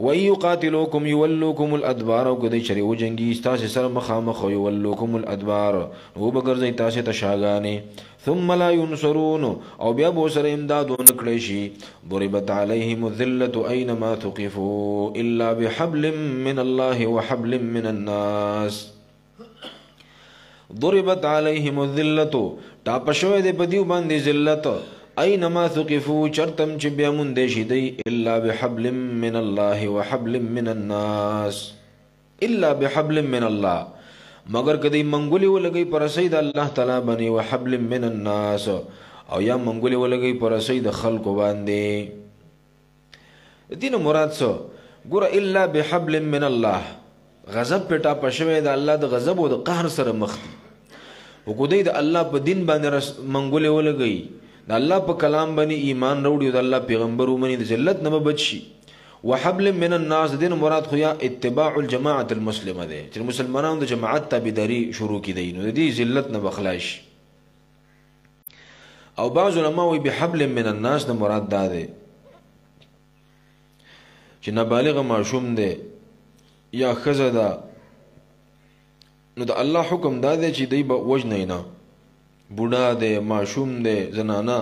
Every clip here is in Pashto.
وَإِن يُقَاتِلُوكُمْ يُوَلُّوكُمُ الْأَدْبَارَ او کدی چری و جنگی تاسو سره مخامخ يُوَلُّوكُمُ الْأَدْبَارَ او بغرزي تاسو ته شاګانې ثم لا ينصرون او بیا به سره امداد ونکړي شي ضربت عليهم الذلة أينما ثقفوا إلا بحبل من الله وحبل من الناس ضربت عليهم الذلة ټاپشوي د پدیو باندې ذلت أينما ثقفوا چرتم چې بیا مونږ دې شي دی الا بحبل من الله وحبل من الناس الا بحبل من الله مگر کدی منګولي ولګي پر سید الله تعالی باندې وحبل من الناس او یا منګولي ولګي پر سید خلق باندې دین مراد څه ګور الا بحبل من الله غضب پټا پښوي د الله د غضب او د قهر سره مخ وګدی د الله په دین باندې منګولي ولګي د الله په کلام باندې ایمان وروړي د الله پیغمبر ومني د ذلت نه بچي وحبل من الناس دین مراد خو یا اتباع الجماعه المسلمه ده چې مسلمانانو د جماعت تابعداري شروع کړي نو د دې ذلت نه بخلاش او بعض علماء وي بحبل من الناس د مراد ده چې نابالغ معصوم ده یا خزه ده نو د الله حکم دا دی چې دی به وجنه نه بوډا دی معصوم دی زنانه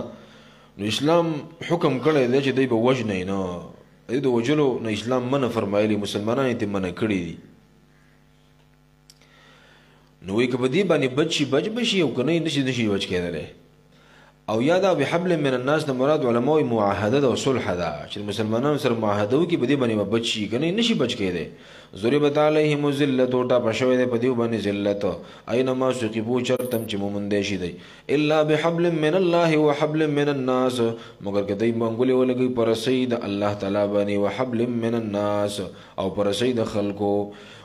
نو اسلام حکم کړی دی چې دی به وجنه نه د وجلو نه اسلام منع فرمایلی مسلمانان ته منع کړی دي نو وی که په دې باندې بچي بچ بشي او کنه نشي بچ کېدلی او یادا بحبل من الناس د مراد علماء معاهده او صلح ده چې مسلمانانو سره معاهده وکي په دې باندې بچي کنه نشي بچ کېدی ضربت عليهم الذلة ټا پښوي ده په دې باندې ذلت اينما سقبو چرتم چې مومندې شي دی الا بحبل من الله وحبل من الناس مگر کدی منګولي ولګي پر سید الله تعالی باندې وحبل من الناس او پر سید خلقو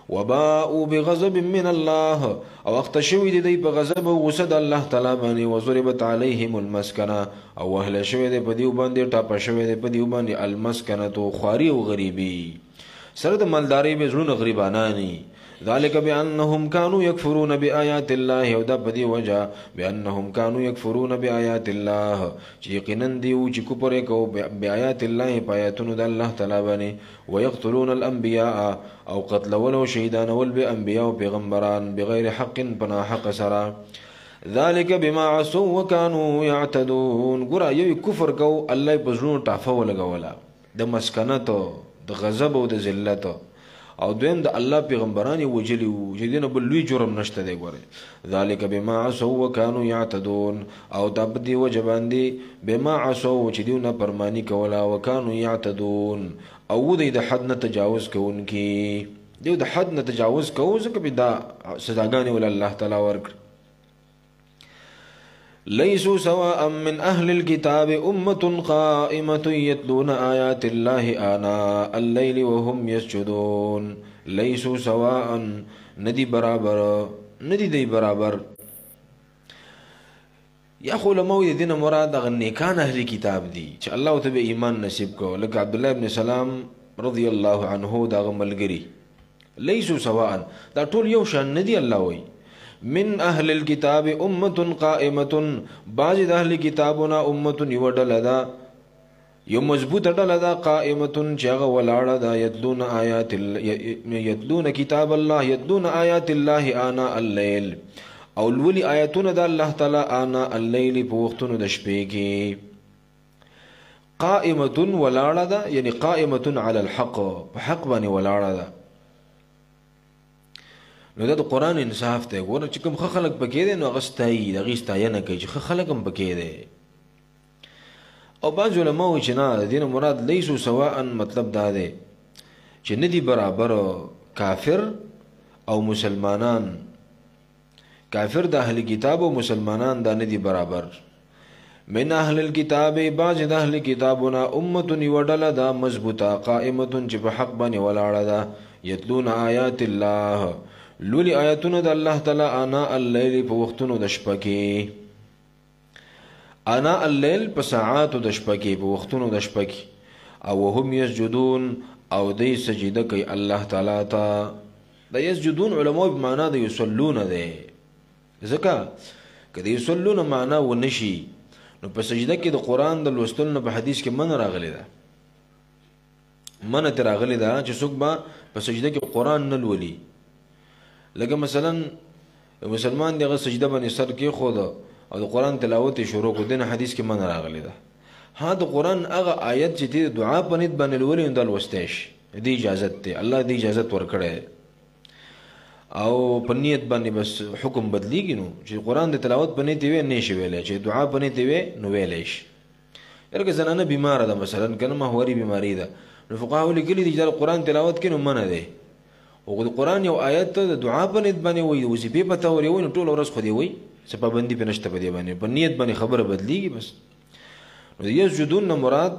وباءوا بغضب من الله او اختشوي دي په غضب او غصه د الله تعالی باندې وضربت عليهم المسكنه او اهل شوي دي په دیو باندې ټاپه شوي دي په دیو باندې المسكنه تو خواري او غريبي سره د مالداري به زړه غریبانانی ذلك بانهم كانوا يكفرون بآيات الله او د بدی وجه بانهم كانوا يكفرون بآيات الله چې یقینا دی او چې کوپر کو بآيات الله پایاتونو د الله تعالی باندې ويقتلون الانبياء او قتل ولو شهيدان ول بانبياء او پیغمبران بغیر حق پنا حق سرا ذلك بما عصوا وكانوا يعتدون ګور یو کفر کو الله په زړه ټافه ولګولا د مسکنت د غضب او د ذلت او دویم د الله پیغمبران وجلی چې دینه بل لوی جرم نشته دی ګوره ذالک بما عصوا وكانوا يعتدون او د بدی وجبان دي بما عصوا چې دیونه پرمانی کولا وكانوا يعتدون او د حد نه تجاوز کوونکی دی د حد نه تجاوز کوو ځکه به دا سزاګانې ول الله تعالی ورکړي ليسوا سواء من أهل الكتاب أمة قائمة يتلون آيات الله آناء الليل وهم يسجدون ليسوا سواء ندي برابر ندي دي برابر یا خو علماء دین مراد غنیکان اهل کتاب دي چې الله ته به ایمان نصیب کو لکه عبد الله ابن سلام رضی الله عنه دا غملګری ليسوا سواء دا ټول یو شان ندي الله وای من اهل الكتاب امه قائمه بعض اهل کتابنا امه یوډل دا یو مضبوط ډله دا قائمه چې هغه ولاړه دا یتلون کتاب الله یتلون آیات الله آناء الليل او لولي آیاتونه د الله تعالی آناء الليل په وختونو د شپې کې قائمه ولاړه دا یعنی قائمه على الحق حق باندې ولاړه دا نو دا قرآن انصاف ته ګوره چې کوم خلک پکې دي نو غستای د غستای نه کوي چې خلک هم پکې دي او بعض علماء چې نه دین مراد لیسو سواء مطلب دا دی چې ندي برابر کافر او مسلمانان کافر د اهل کتاب او مسلمانان دا ندي برابر من اهل الكتاب بعض د اهل کتابنا امه وډله دا مضبوطه قائمه چې په حق باندې ولاړه ده یتلون آیات الله لولي آیاتونه د الله تعالی آناء الليل په وختونو د شپه کې آناء الليل په ساعاتو د شپه کې په وختونو د شپه کې او هم یسجدون او دای سجده کوي الله تعالی ته د یسجدون علماء په معنا د یصلون ده ځکه کله یصلون معنا ونشي نو په سجده کې د قران د لوستلو په حدیث کې من راغلی ده من تر راغلی دا چې څوک به په سجده کې قرآن نه لولي. لکه مثلا مسلمان دغه سجده باندې سر کې خود او د قرآن تلاوت شروع کو دنه حدیث کې من راغلی دا. ها د قرآن هغه آیت چې د دعا په نیت باندې لولي نو د لوستیش دی اجازه ته الله دی اجازه ورکړي او په نیت باندې بس حکم بدلیږي نو چې قرآن د تلاوت په نیت وي نه شي ویلای چې دعا په نیت وي نو ویلای شي. یره زنانه بیمار ده مثلا کنه ماهوري بیماری ده نو فقهاء لیکلي دي چې قرآن تلاوت کینو منه ده او د قرآن یو آیت ته د دعا په نیت باندې وي وظیفه په تور وي نو ټول ورځ خو دی وي څه پابندي په نشته په دی باندې په نیت باندې خبره بدلیږي بس. نو یسجدون مراد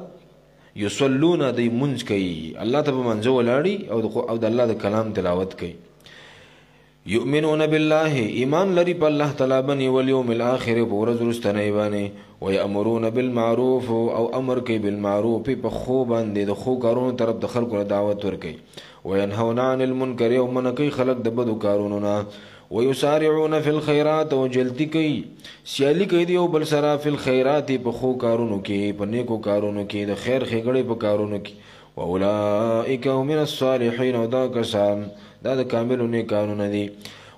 یصلون د منځ کوي الله ته په منځ ولاړی او د الله د کلام تلاوت کوي. یؤمنون بالله ایمان لري په الله تعالی باندې والیوم الاخر په ورځ وروستنۍ باندې ويأمرون بالمعروف او امر کوي بالمعروف په خو باندې د خو کارونو طرف د خلکو دعوت ورکوي وينهون عن المنکر او منکوي خلک د بدو کارونو نه ويسارعون في الخيرات او جلدی کوي سیالي کوي دی او بل سره فی الخيرات په خو کارونو کې په نیکو کارونو کې د خیر خېګړې په کارونو کې واولئک هم من الصالحین او دا کسان دا د کاملو نیکانو نه دي.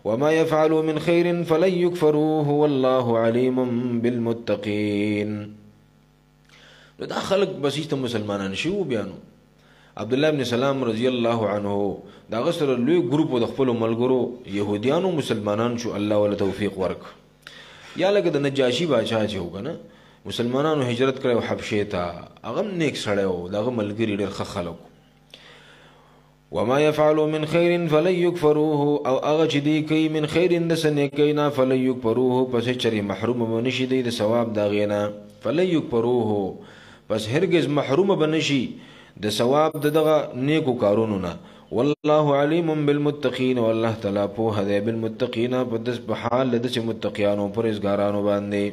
وما يفعلوا من خير فلن يكفروه والله عليم بالمتقين. نو دا خلق بسیط مسلمانان شو بیانو عبد الله بن سلام رضی الله عنه دا غسر لوی ګروپ د خپل ملګرو يهوديانو مسلمانان شو الله ول توفیق ورک. یا لکه د نجاشي بادشاہ چې وکنه مسلمانانو هجرت کړو حبشه ته هغه نیک سړیو دغه ملګری ډېر ښه خلک. وما يفعلوا من خير فلن يكفروه او اغه چې دی کوي من خير د سنیکینا فلن يكفروه پس چری محروم بنشي دی د ثواب دا غینا فلن يكفروه پس هرگز محروم بنشي د ثواب دغه نیکو کارونو نه. والله عليم بالمتقين والله تعالی په هدا بالمتقين په دس په حال د متقینانو پرهیزګارانو باندې.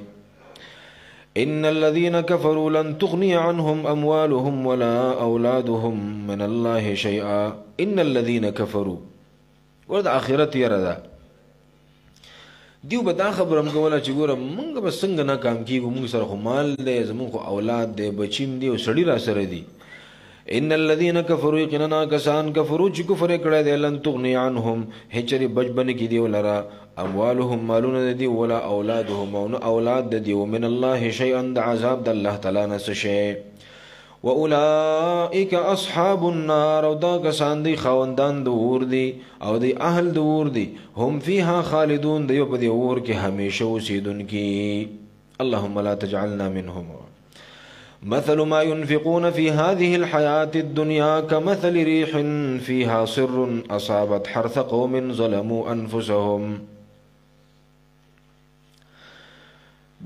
ان الذين كفروا لن تغني عنهم اموالهم ولا اولادهم من الله شيئا. ان الذين كفروا ورته اخرت يردا دیو به دا خبرم کوله چې ګوره مونږ به څنګه نه کام کیږو مونږ سره خو مال دی زمونږ خو اولاد دی بچیم دی او سړی را سره دی. ان الذين كفروا يقينا كسان كفروا چې کفر کړه دی لن تغني عنهم هچري بچبن کی دی ولرا اموالهم مالون دی ولا اولادهم او اولاد دی ومن الله شيئا د عذاب د الله تعالی نه شي. واولئک اصحاب النار او دا کسان دی خوندان د اور دی او دی اهل د اور دی هم فيها خالدون دی په دی اور کې همیشه اوسیدونکي. اللهم لا تجعلنا منهم. مثل ما ينفقون في هذه الحياة الدنيا كمثل ريح فيها صر أصابت حرث قوم ظلموا أنفسهم.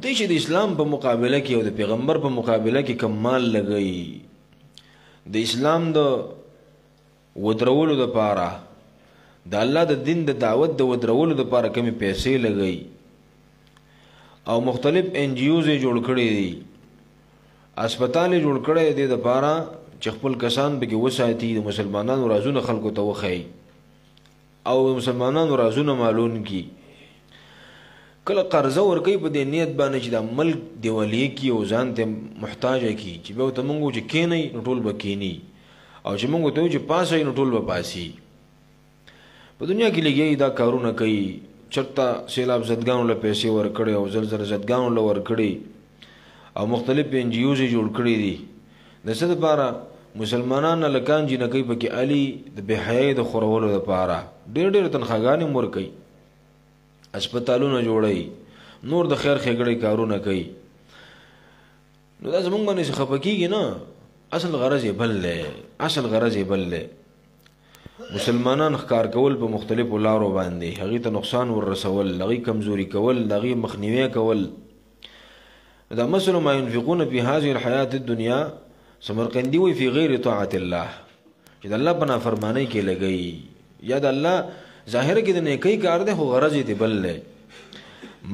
دیش د اسلام په مقابله کې او د پیغمبر په مقابله کې کمال لګئی د اسلام د ودرولو د پاره د الله د دین د دعوت د ودرولو د پاره کمی پیسې لګئی او مختلف ان جی اوز جوړ کړي دي هسپتال جوړ کړي دي د پاره چې خپل کسان به کې وساتي د مسلمانانو رازونه خلکو ته وخی او مسلمانانو رازونه معلوم کی کله قرضه ورکوي په دې نیت باندې چې د ملک دیوالی کی او ځان ته محتاج کی چې به ته مونږ چې کینی نو ټول به کینی او چې مونږ ته چې پاسه نو ټول به پاسي. په دنیا کې لګي دا کارونه کوي چرته سیلاب زدګانو له پیسې ورکړي او زلزلہ زدګانو له ورکړي او مختلف ان جی اوز جوړ کړي دي د څه لپاره مسلمانان لکان جن کوي په کې علي د بهایي د خورولو لپاره ډېر ډېر تنخواګانې ورکړي هسپتالونه جوړي نور د خیر خېګړې کارونه کوي. نو دا زمونږ باندې څه خپکیږي نه اصل غرض یې بل دی اصل غرض یې بل دی. مسلمانان ښکار کول په مختلفو لارو باندې هغې ته نقصان وررسول هغې کمزوري کول هغې مخنیوی کول. دا مثل ما ينفقون في هذه الحياة الدنيا سمرقندي وي في غیر طاعت الله چې د الله په نافرمانی کې لګي یا د الله ظاهر کې د نیکی کار دی خو غرض یې بل دی.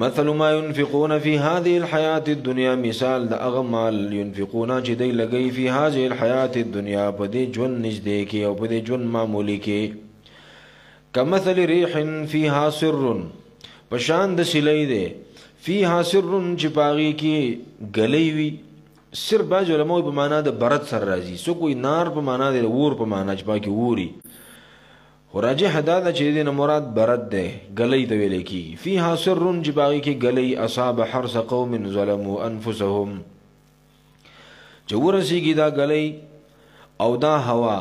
مثل ما ينفقون في هذه الحياة الدنيا مثال د هغه مال ينفقون چې دی لګي في هذه الحياة الدنيا په دې ژوند نږدې کې او په دې ژوند معمولی کې كمثل ريح فيها سر په شان د سیلۍ دی فيها سر چې پاغي کې غلې وي سر باج علماء په معنا د برد سر راځي سو کوئی نار په معنا د ور په معنا چې باقي ووري خو راجح دا ده چې دې مراد برد ده غلې ته ویل کی فيها سر جباغي کې غلې اصاب حرس قوم ظلموا انفسهم جورسیږي دا غلې او دا هوا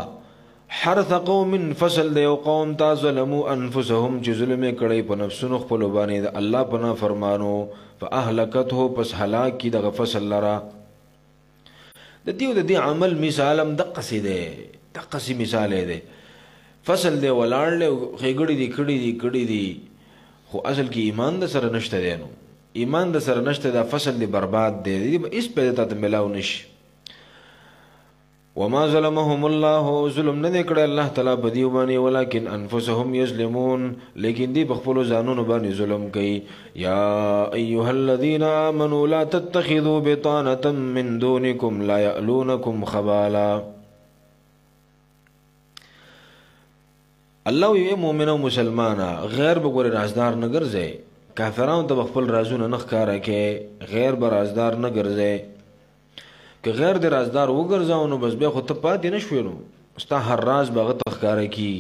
حرث قوم فصل د یو قوم تا ظلموا انفسهم چې ظلم کړي په نفسونو خپل باندې د الله پنا فرمانو فاهلكته پس هلاک کی دغه فصل لرا د دې عمل مثالم دقه سي ده دقه سي مثال ده فصل دی ولاړ له خېګړې دی کړي دی خو اصل کې ایمان د سره نشته دی نو ایمان د سره نشته دا فصل دی برباد دی اس په ته ملاو نشي وما ظلمهم الله ظلم نه کړ الله تعالی په دی باندې ولکن انفسهم یظلمون لیکن دی په خپل ځانونو باندې ظلم کوي یا ایها الذين امنوا لا تتخذوا بطانه من دونكم لا يألونكم خبالا الله یو مؤمن او مسلمانا غیر بګور رازدار نه ګرځي کافرانو ته خپل رازونه نه ښکارا کې غیر بر رازدار نه ګرځي که غیر د رازدار وګرځاو نو بس بیا خو ته پاتې نه شوې نو ستا هر راز به هغه ته ښکاره کي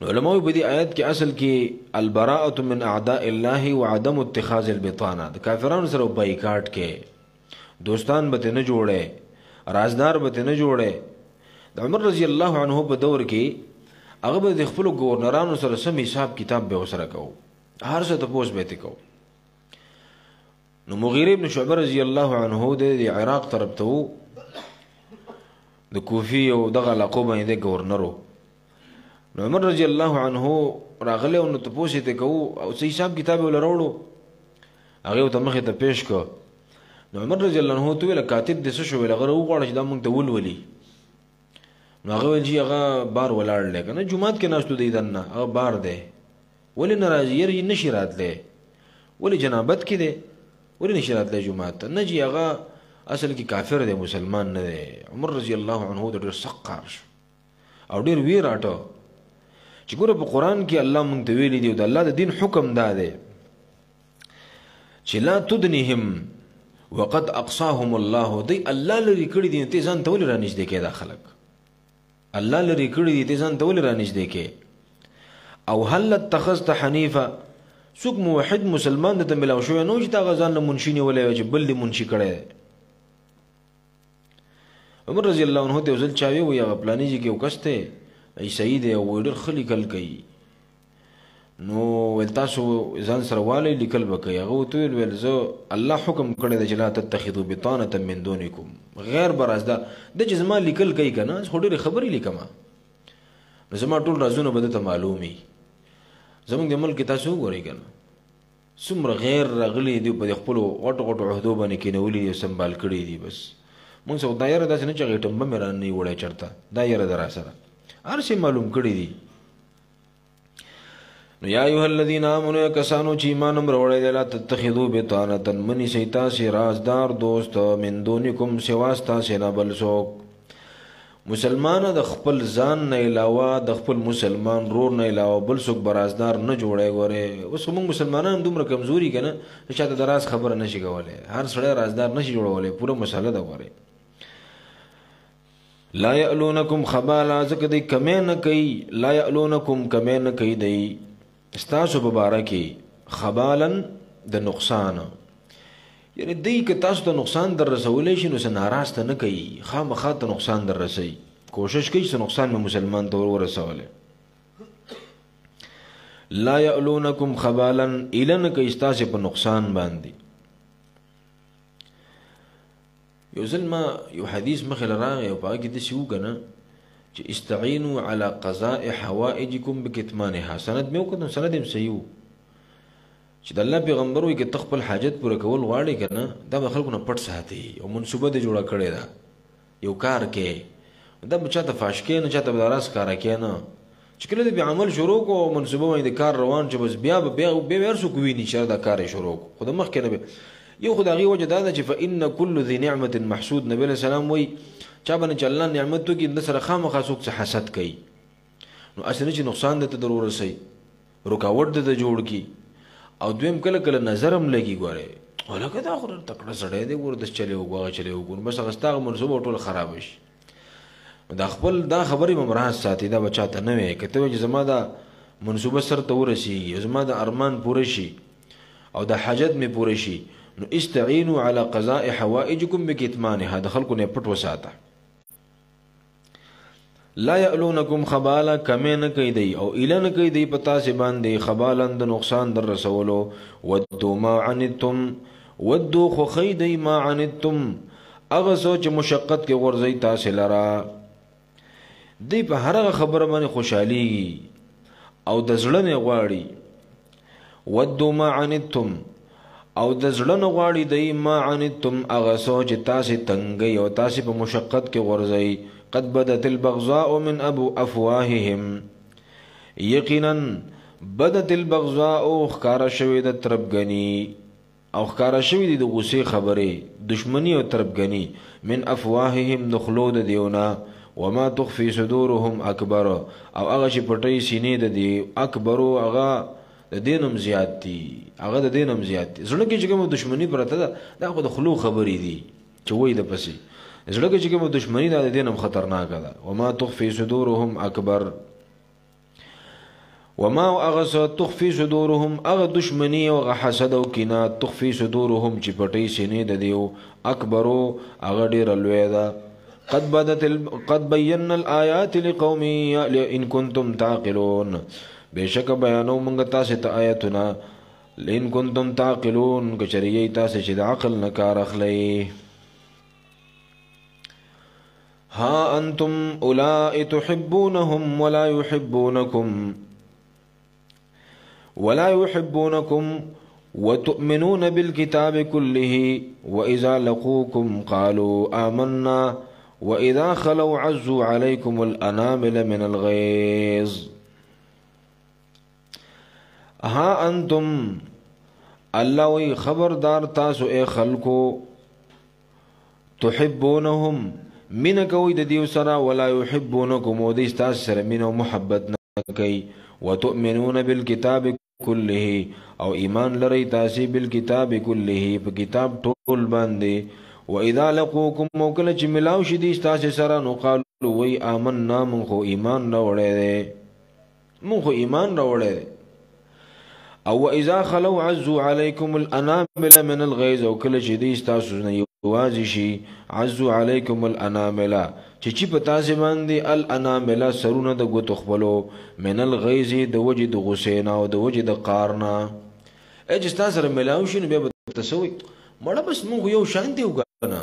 نو علماء په دې آیت کې اصل کې البراءة من اعداء الله وعدم اتخاذ البطانه د کافرانو سره بایکاټ کې دوستان به نه جوړه رازدار به نه جوړه د عمر رضی الله عنه په دور کې هغه به د خپل گورنرانو سره سم حساب کتاب به وسره کو هر څه ته پوس به کو نو مغیره ابن شعبه رضی الله عنه د عراق طرف ته د کوفی او دغه لقب باندې گورنرو نو عمر رضی الله عنه راغله نو ته پوس ته کو او حساب کتاب ولروړو هغه ته مخه ته پیش کو نو عمر رضی الله عنه تو ویل کاتب د څه شو ویل غره وغواړي چې دا مونږ ته ولولي نو هغه ویل چې هغه بار ولاړ لکه نه جمعات کې ناشته دی دنه هغه بار دی ولې ناراضي یې نشي راتله ولې جنابت کې دی ولې نشي راتله جمعات نه جی هغه اصل کې کافر دی مسلمان نه دی عمر رضی الله عنه د ډېر سقار شو او ډېر ویر اټو چې ګوره په قران کې الله مونږ ته ویلي دی او د الله د دین حکم دا دی چې لا تدنهم وقد اقصاهم الله دی الله لري کړی دي ته ځان ته ولې رانږدې کې دا خلک الله لري کړی دي ته ځان ته ولې رانږدې کې او هل اتخذت حنیفا څوک موحد مسلمان ته ملاو شو نو چې دا غزان له منشي نیولې چې بل دې منشي کړي عمر رضی الله عنه ته ځل چاوي وي هغه پلاني چې یو کسته ای سید او ډېر خلی کل کوي نو تاسو ځان سره والي لیکل وکي هغه تو ویل زه الله حکم کړی دی چې لا تتخذوا بطانه من دونکم غیر براز دا د جسمه لیکل کوي کنه ډېر خبري لیکما نو زما ټول رازونه بده ته معلومي زمونږ د ملک تاسو وګورئ کنه څومره غیر راغلي دی په خپل غټ عہدو باندې کې نولې سنبال کړی دي بس مونږ سو دایره داسې نه چغې ټمبه مې رانه وړای چرته دایره درا سره هر شي معلوم کړی دي نو یا ایها الذین آمنوا کسانو چې ایمان وروړی دی لا تتخذوا بطانه منی سیتا سی رازدار دوست من دونکم سواستا سینا بل څوک مسلمان د خپل ځان نه علاوه د خپل مسلمان رور نه علاوه بل څوک برازدار نه جوړي غوره اوس موږ مسلمانان دومره کمزوري کنه چې شاته دراز خبره نشي کولای هر سړی رازدار نشي جوړولای پوره مسله ده غوره لا یألونکم خبالا ځکه دی کمې نه کوي لا یألونکم کمې نه کوي دی استاسو مبارکي خبالن د نقصان یعنی دی که تاسو ته نقصان در رسولې شي نو سناراسته نه کوي خامخا ته نقصان در رسي کوشش کوي چې نقصان مې مسلمان ته ورسوله لا یألونکم خبالا الن که استاسو په نقصان باندې یو ځل ما یو حدیث مخې راغی او په هغې کې داسې وکنه چې استعینوا علی قضاء حوائجکم بکتمانها سند مې وکتل سند یې صحیح و چې د الله پیغمبر وایي که ته خپل حاجت پوره کول غواړې که نه دا به خلکو نه پټ ساتي او منصوبه دې جوړه کړې ده یو کار کې دا به چاته فاش کې نه چاته به د راز ښکاره کې نه چې کله دې بیا عمل شروع کو او منصوبه باندې د کار روان چې بس بیا هر څوک وویني چې دا کار یې شروع کو خو د مخکې نه یو خو د هغې وجه دا ده چې فإن کل ذي نعمة محسود نبي علیه السلام وایي چا باندې چې الله نعمت وکړي د سره خامخا څوک څه حسد کوي نو هسې نه چې نقصان درته در ورسوي رکاوټ درته جوړ کړي او دویم کله کله نظر هم لګي ګورې ولکه دا خو تکړه سړی دی ور د چلی وګه چلی وګون بس غستاغه منصوبه ټول خراب شي دا خپل دا خبرې ممراز ساتي دا بچا ته نه وي کته چې زما دا منصوبه سر ته ورسیږي زما د ارمان پوره شي او د حاجت می پوره شي نو استعینوا علی قضاء حوائجکم بکتمانها د خلکو نه پټ وساته لا یعلونکم خبالا کمه نه کوي دی او اله نه کوي دی پتا سي باندې خبالند نقصان در رسولو ودو ما عنتم ودو خو خیدی ما عنتم اغه سوچ مشقت کې ورځي تاسو لرا دی په هر خبره باندې خوشحالي او د زړه نه غواړي ودو ما عنتم او د زړه نه غواړي دی ما عنتم اغه سوچ تاسو تنګي او تاسو په مشقت کې ورځي قد بدت البغضاء من افواههم یقینا بدت البغضاء خکار شوی د تربګنی او خکار شوی د غصې خبره دشمنی او تربګنی من افواههم نخلود دیونا وما تخفي صدورهم اکبر او هغه چې پټي سینې د دی اکبر او هغه د دینم زیات دي هغه د دینم زیات دي زړه کې چې کوم دشمنی پرته ده دا خو د خلو خبرې دي چې وای د پسې زړه کې چې کوم دشمنی ده د دینم خطرناک ده وما تخفي صدورهم اکبر وما اغس تخفي صدورهم اغ دشمنی او حسد او کینه تخفي صدورهم چې پټي سینې د دیو اکبر اغه ډیر لوی ده قد بينا الآيات لقوم ان كنتم تعقلون بشک بیانو موږ تاسو ته آیاتنا لئن كنتم تعقلون کچریه تاسو چې د عقل نه کار اخلئ ها انتم اولئک تحبونهم ولا يحبونكم وتؤمنون بالكتاب كله وإذا لقوكم قالوا آمنا وإذا خلوا عزوا عليكم الأنامل من الغيظ ها انتم الله وی خبردار تاسو اے خلقو تحبونهم من کوي د دیو سره ولا يحبونكم او د تاسو سره مين او محبت نه کوي وتؤمنون بالكتاب كله او ایمان لري تاسو بالكتاب كله په کتاب ټول باندې واذا لقوكم وكل چې ملاو شي د تاسو سره نو قالوا وی آمنا من خو ایمان راوړې او اذا خلوا عزوا عليكم الانامل من الغيظ او کله چې دې تاسو نه یوازې شي عزوا عليكم الانامل چې په تاسو باندې الانامل سرونه د غوتو خپلو من الغيظ د وجه د غسین او د وجه د قارنا اج تاسو سره ملاو شي نو به تسوي مړه بس موږ یو شان دی وګڼه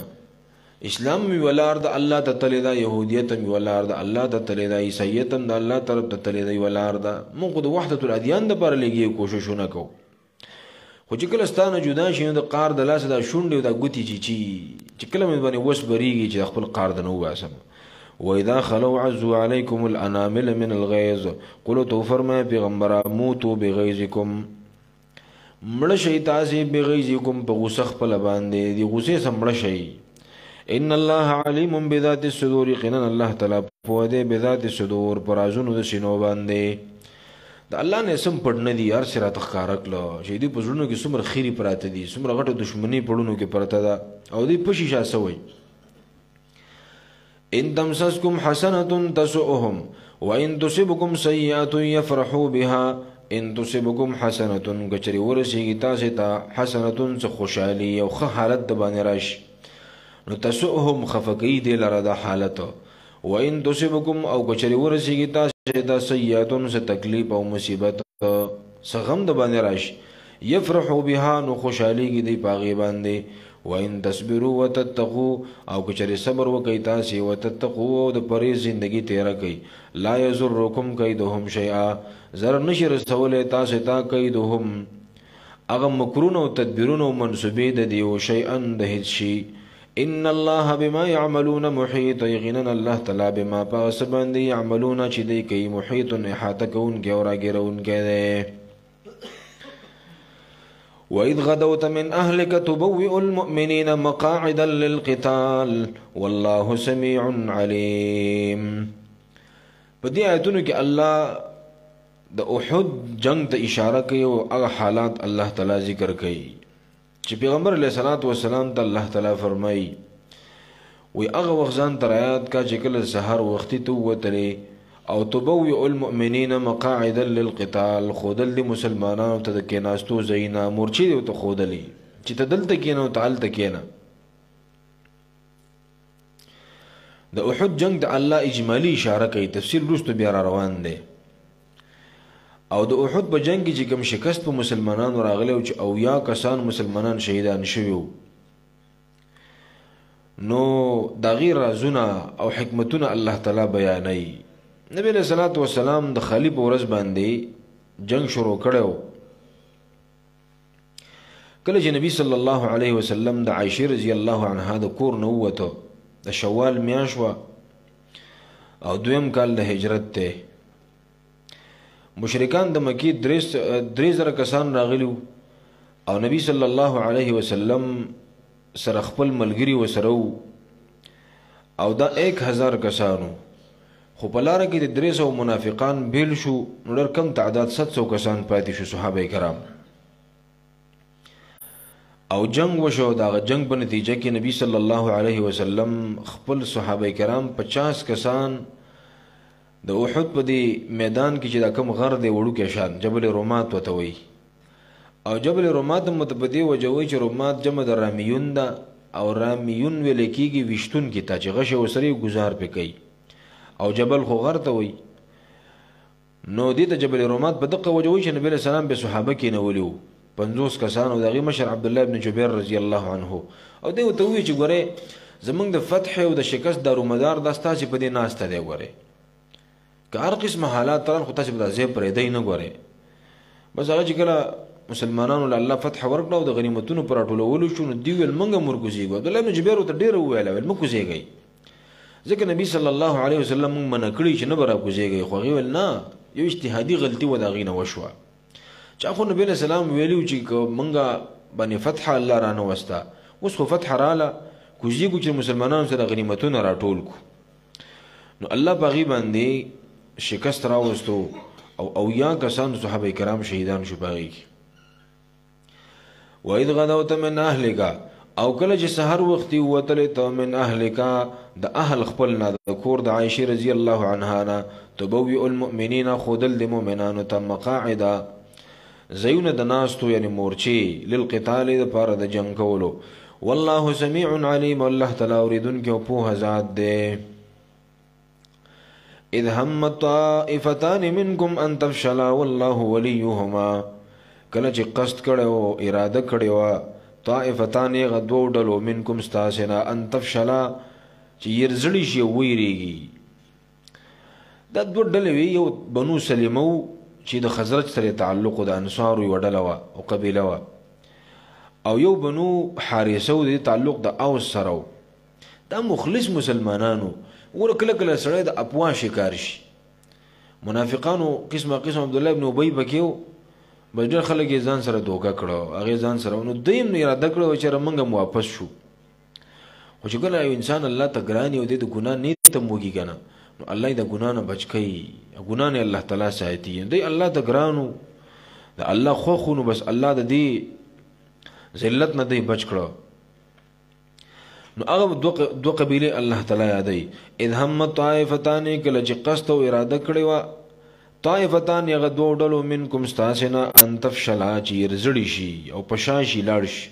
اسلام می ولار د الله ته تللی دا يهودیت می ولار د الله ته تللی دا عیسیت د الله طرف ته تللی دا ولار دا موږ د وحدت الادیان د پر لګي کوششونه کو خو چې کله ستانه جدا شي د قار د لاس د شونډې د ګوتی چې کله مې باندې وس بریږي چې خپل قار د نو واسم واذا خلوا عزوا عليكم الانامل من الغيظ قلت فرما پیغمبر موتوا بغيظكم مړ شي تاسو بغيظكم په غوسه خپل باندې دی غوسه سمړ شي ان الله عليم بذات الصدور قنا الله تعالی په دې بذات الصدور پرازونو د سينو باندې د الله نه سم پړنه دي هر سره تخکار کړو چې دې په ژوندو کې څومره خيري پراته دي څومره غټه دښمنی پړونو کې پراته ده او دې پشي شاسوي ان تمسسكم حسنه تسؤهم وان تصبكم سيئه يفرحوا بها ان تصبكم حسنه کچري ورسیږي تاسو ته حسنه څه خوشحالي او ښه حالت د باندې راشي نو تسؤهم خفقی دی لره دا حالت وان تصبكم او کچري ورسیږي تاسو ته سيئه څه تکلیف او مصیبت څه غم د باندې راشي يفرحوا بها نو خوشحالي دی پاغي باندې وان تصبروا وتتقوا او کچري صبر وکي تاسو وتتقوا د پرې زندگی تیر کوي لا يضركم كيدهم شيئا زر نشر سوال تاسو تا كيدهم اغه مکرون او تدبیرون او منسوبې د دیو شيئا د هیڅ شي ان الله بما يعملون محيط يغنن الله تعالی بما پاسبند يعملون چې دی کوي محيط احاطه کون کې اور اگرون کې وإذ غدوت من أهلك تبوئ المؤمنين مقاعدا للقتال والله سميع عليم بدي آیتونو کې الله د احد جنگ ته اشاره کوي او هغه حالات الله تعالی ذکر کوي چې پیغمبر علیه الصلاۃ والسلام ته الله تعالی فرمایي وی هغه وخت ځان تر آیات کا چې کله سحر وختي ته وتلې او تبوئ المؤمنین مقاعد للقتال خودل دی مسلمانانو ته د کېناستو ځایونه مورچې دی ته خودلې چې ته دلته کېنه او ته هلته کېنه. د احد جنگ د الله اجمالی اشاره کوي، تفصیل وروسته بیا را روان دی. او د احد په جنگ کې چې کوم شکست په مسلمانانو راغلی او چې 80 کسان مسلمانان شهیدان شوي وو، نو د هغې رازونه او حکمتونه الله تعالی بیانوي. نبی علیہ الصلوۃ والسلام د خالی په ورځ باندې جنگ شروع کړی و. کله چې نبی صلی الله علیه وسلم د عایشې رضی الله عنها د کور نه ووته، د شوال میاشت وه او دویم کال د هجرت دی، مشرکان د مکې 3000 کسان راغلي او نبی صلی الله علیه وسلم سره خپل ملګري وسره او دا 1000 کسانو، خو په لاره کې د 300 منافقان بیل شو، نو ډېر کم تعداد 700 کسان پاتې شو صحابه کرام. او جنگ وشو. دا جنگ په نتیجه کې نبی صلی الله علیه وسلم خپل صحابه کرام 50 کسان د احد په دی میدان کې چې دا کم غر دی وړوکی شان جبل رومات ورته وایي، او جبل رومات هم ورته په دې وجه وایي چې رومات جمع د رامیون ده، او رامیون ویلی کېږي ویشتونکي ته چې غش ورسره ګزار پې کوي، او جبل خو غر ته وایي. نو دې ته جبل رومات په دقه وجه وایي چې نبي علیه السلام به صحابه کېنولي وو 50 کسان، او د هغې مشر عبدالله ابن جبیر رضی الله عنه، او دی ورته ووایي چې ګورې زمونږ د فتح او د شکست دارومدار دا ستاسې په دې ناسته دی. ګورې که هر قسمه حالات تران خو تاسې به دا ځای پرېږدئ نه. ګورې بس هغه چې کله مسلمانانو له الله فتح ورکړه او د غنیمتونو په راټولولو شو، نو دوی ویل موږ هم ورکوزېږو. عبدالله ابن جبیر ورته ډېره وویله، ویل مه کوزېږئ، ځکه نبي صلی الله علیه وسلم موږ منع کړي چې نه به راکوزېږئ. خو هغې ویل نه، یو اجتهادي غلطي وه د هغې نه وشوه. چا خو نبی علیه السلام ویلي چې که موږ باندې فتح الله رانوسته، اوس خو فتح راله، کوزېږو چې مسلمانانو سره غنیمتونه راټول کړو. نو الله په هغې باندې شکست راوستو او 80 کسان صحابه کرام شهیدان شو په هغې کې. وَإِذْ غَدَوْتَ مِنْ أَهْلِكَ، او کله چې سحر وختي وتلې ته من اهلک د اهل خپلنا د کور د عائشې رضی الله عنها نه، تبوئ المؤمنین خودل د مؤمنانو ته مقاعد زیونه د ناستو یعنی مورچې للقتال د پاره د جنگ کولو. والله سمیع علیم، الله تعالی اوریدونکی او پوهه ذات دی. اذ هم طائفتان منکم ان تفشلا والله ولیهما، کله چې قصد کړو اراده کړو طائفتان غدو ډلو منکم ستاسنا ان تفشلا چې يرزړی شي ویریږي. دا دوه ډلې وي، یو بنو سلیمه چې د خزرج سره تعلق د انصارو یو ډله وه او قبیله وه، او یو بنو حارثه د تعلق د اوس سره و. دا مخلص مسلمانانو. وګوره کله کله سړی د اپوا شکار شي، منافقانو قسمه قسم عبدالله ابن ابی پکې و، بس ډېر خلک یې ځان سره دوکه کړه، هغې ځان سره نو دوی هم اراده کړه چې موږ هم واپس شو. خو چې کله یو انسان الله ته ګران وي او دی د ګناه نیت هم وکړي که نه، نو الله یې د ګناه نه بچ کوي، ګناه نه الله تعالی ساتي. دی الله ته ګران و، د الله خوښ و، نو بس الله د دې ذلت نه دی بچ کړه. نو هغه دوه قبیلې الله تعالی یادوي. اذ هم طائفتان، کله چې قصد او اراده کړې وه طائفتان یغه دوه ډلو منکم ستاسې نه ان تفشلا چې یرزړي شي او په شا شي لاړ شي.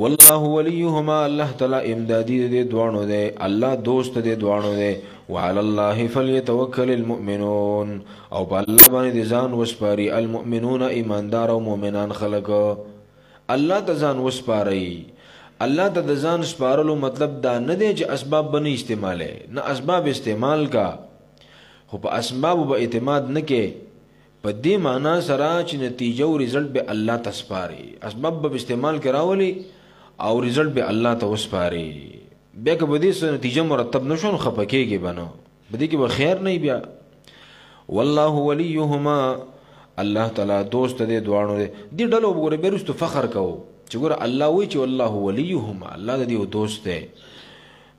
والله ولیهما، الله تعالی امدادي د دې دواړو دی، الله دوست د دې دواړو دی. وعلى الله فليتوکل المؤمنون، او په الله باندې د ځان وسپاري المؤمنون ایماندار او مؤمنان خلک. الله ته ځان وسپارئ. الله ته د ځان سپارلو مطلب دا نه دی چې اسباب به نه استعمالی، نه اسباب استعمال کا، خو په اسبابو به اعتماد نه کې، په دې معنا سره چې نتیجه او رزلټ به الله ته سپاري. اسباب به استعمال کې راولي او رزلټ به الله ته وسپاري. بیا که به دې څه نتیجه مرتب نه شو نو خفه کېږي به نه، په دې کې به خیر نه بیا. والله ولیهما، الله تعالی دوست دې دواړو دی. دې ډلو وګوره بیا وروسته فخر کوو چې ګوره الله وایي چې والله ولیهما، الله د دې دوست دی.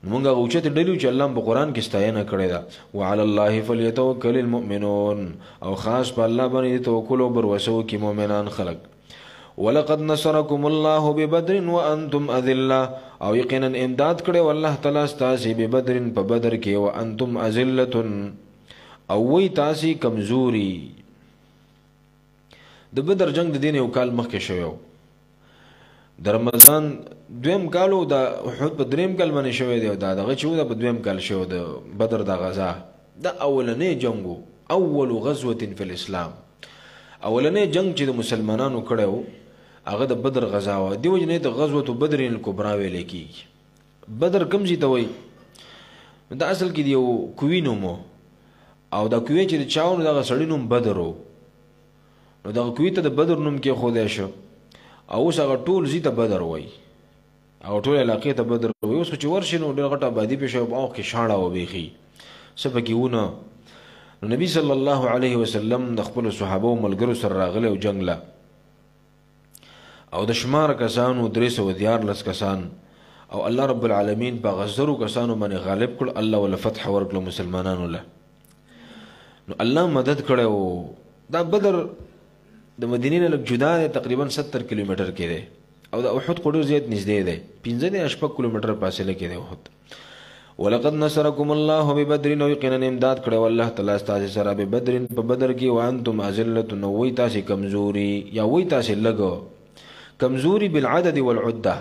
موږ هغه اوچتې ډلې چې الله په قرآن کې ستاینه کړې ده. وعلى الله فلیتوکل المؤمنون، او خاص په الله باندې توکل او بر وسو کې مؤمنان خلق. ولقد نصركم الله ببدر وانتم اذله او یقینا امداد کړي والله تعالی تاسو په بدر په بدر کې وانتم اذله او وی تاسو کمزوري. د بدر جنگ د دین یو کال مخکې شوی، د رمضان دویم کالو د احد په دریم کال باندې شوی دی، دا دغه چې د په دویم کال شوی د بدر د غزا د اولنې جنگو، اول غزوه فی الاسلام، اولنې جنگ چې د مسلمانانو کړو هغه د بدر غزا و. دی وجه نه د غزوه بدر الکبرى ویل کیږي. بدر کوم ځای ته وای؟ دا اصل کې دی یو کوی نومو، او دا کوی چې چاونو دغه سړی نوم بدر وو، نو دغه کوی ته د بدر نوم کې خو شو، او اوس هغه ټول زی ته بدر وای او ټول علاقې ته بدر وای. اوس چې ورشي نو ډېر غټه آبادي پې شوی، په اوښ کې شاړه وبېخي څه پکې ونه. نو نبي صلی الله علیه وسلم د خپلو صحابو ملګرو سره راغلی او جنګ له، او د شمار کسانو 314 کسان، او الله رب العالمین په غزرو کسانو باندې غالب کړ، الله ول فتح ورکړ مسلمانانو له. نو الله مدد کړو. دا بدر د مدینې نه لږ جدا دی، تقریبا 70 کیلومتر کې دی، او د احد خو ډېر زیات نږدې دی، 15 کیلومتر فاصله کې دی احد. ولقد نصركم الله ببدر، نو یقینا امداد کړو الله تعالی تاسو سره په بدر په بدر کې وانتم اذله، نو وی تاسو کمزوري یا وی تاسو لګو کمزوري بالعدد والعده،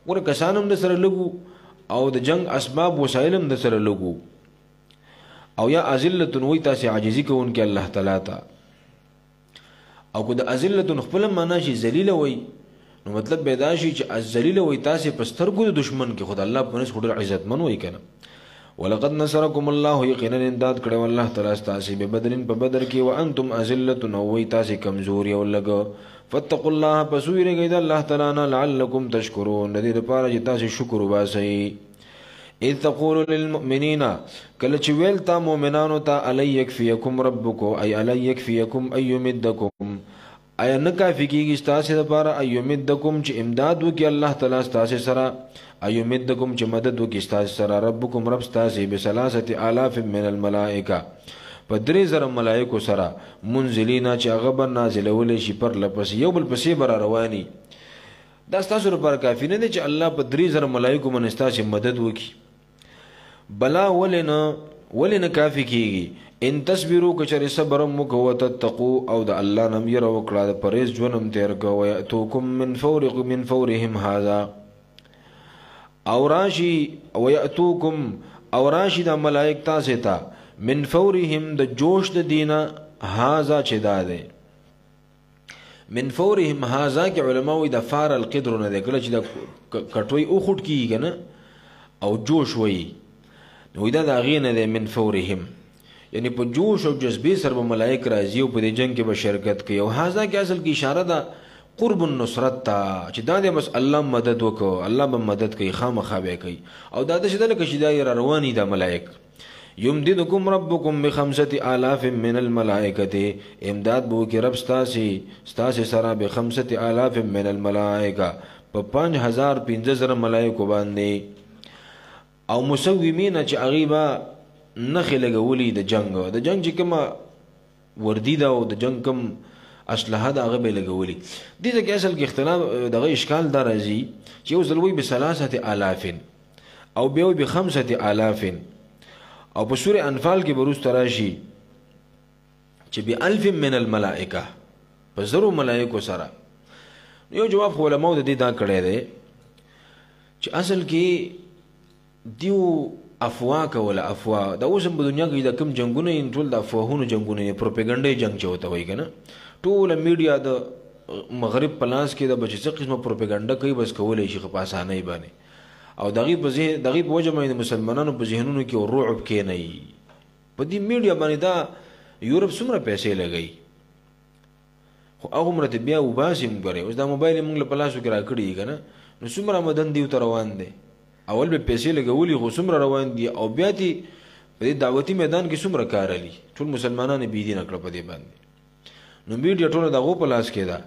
ور کسانم د سره لګو او د جنگ اسباب وسایلم د سره لګو، او یا اذله وی تاسو عاجزی کوونکې الله تعالی ته. او که د اذله خپل معنا شي ذلیل وي، نو مطلب به دا شي چې الذلیل وي تاسو په سترګو د دشمن کې خدای الله په نس خډر عزت من وي کنه. ولقد نصركم الله، یقینا امداد کړو الله تعالی تاسو په بدر په بدر کې وانتم اذله، نو وي تاسو کمزوري او لګو. فاتقوا الله، پسویږئ د الله تعالی نه لعلکم تشکرون، د دې لپاره چې تاسو شکر وباسئ. اذ تقول للمؤمنین، کله چې ویل تا مؤمنانو ته الی یکفیکم ربکم، ای الی یکفیکم ای یمدکم، ایا نه کافی کیږي تاسو لپاره ای یمدکم چې امداد وکړي الله تعالی تاسو سره، ای یمدکم چې مدد وکړي تاسو سره، ربکم رب تاسو ب3000 من الملائکه، په 3000 ملائکو سره، منزلینا چې هغه به نازلول شي پر لپس یو بل پسې بر رواني. دا تاسو لپاره کافی نه دی چې الله په 3000 ملائکو باندې تاسو مدد وکړي؟ بلا ولنا کافی کیږي ان تصبروا کچر صبر مکو وتتقوا، او د الله نم ير وکړه د پرېز ژوندم تیر کو، وياتوکم من فورهم هذا، او راشي وياتوکم او راشي د ملائک تاسو ته من فورهم د جوش د دینه هذا چې دا ده. من فورهم هذا کې علماء د فار القدر نه ده، کله چې د کټوي او خټ کیږي نه او جوش وي، نو دا د غینه ده من فورهم، یعنی په جوش او جذبه سره به ملائک راځي او په دې جنگ کې به شرکت کوي. او هاذا کې اصل کې اشاره ده قرب النصرت ته، چې دا د بس الله مدد وکړو، الله به مدد کوي، خامخا به کوي. او دا د شدل کې شدای رواني د ملائک. یمددکم ربکم ب5000 من الملائکه، امداد بو کې رب ستاسو سره ب5000 من الملائکه، په 5000 ملائکه باندې، او مسومین چې غیبا نخې لګولې د جنگ چې کومه وردی دا او د جنگ کوم اسلحه دا هغه به لګولې. دې ځکه اصل کې اختلاف دغه اشکال دا راځي چې یو ځلوي ب3000 او بیا ب5000، او په سورې انفال کې بروز تراشي چې ب1000 من الملائکه، په زرو ملائکو سره. یو جواب خو علماء د دې دا کړی دی چې اصل کې دیو افوا کوله، افوا دا اوس په دنیا کې د کوم جنگونه ان ټول د افواهونو جنگونه، پروپاګاندا جنگ چوته وای کنه. ټول میډیا د مغرب پلاس کې د بچی څه قسمه پروپاګاندا کوي، بس کولای شي په اسانه باندې. او دغه په وجه باندې مسلمانانو په ذهنونو کې رعب کې نه وي. په دې میډیا باندې دا یورپ څومره پیسې لګي، خو هغه مرته بیا وباسم غره. اوس دا موبایل موږ له پلاسو کې راکړي کنه، نو څومره مدن دیو تر روان دي، اول به پیسې لګولي خو څومره روان دي، او بیا دې په دې دعوتي میدان کې څومره کار لري. ټول مسلمانانو بي دي نکړه په دې باندې. نو میډیا ټول دغه په لاس کې ده،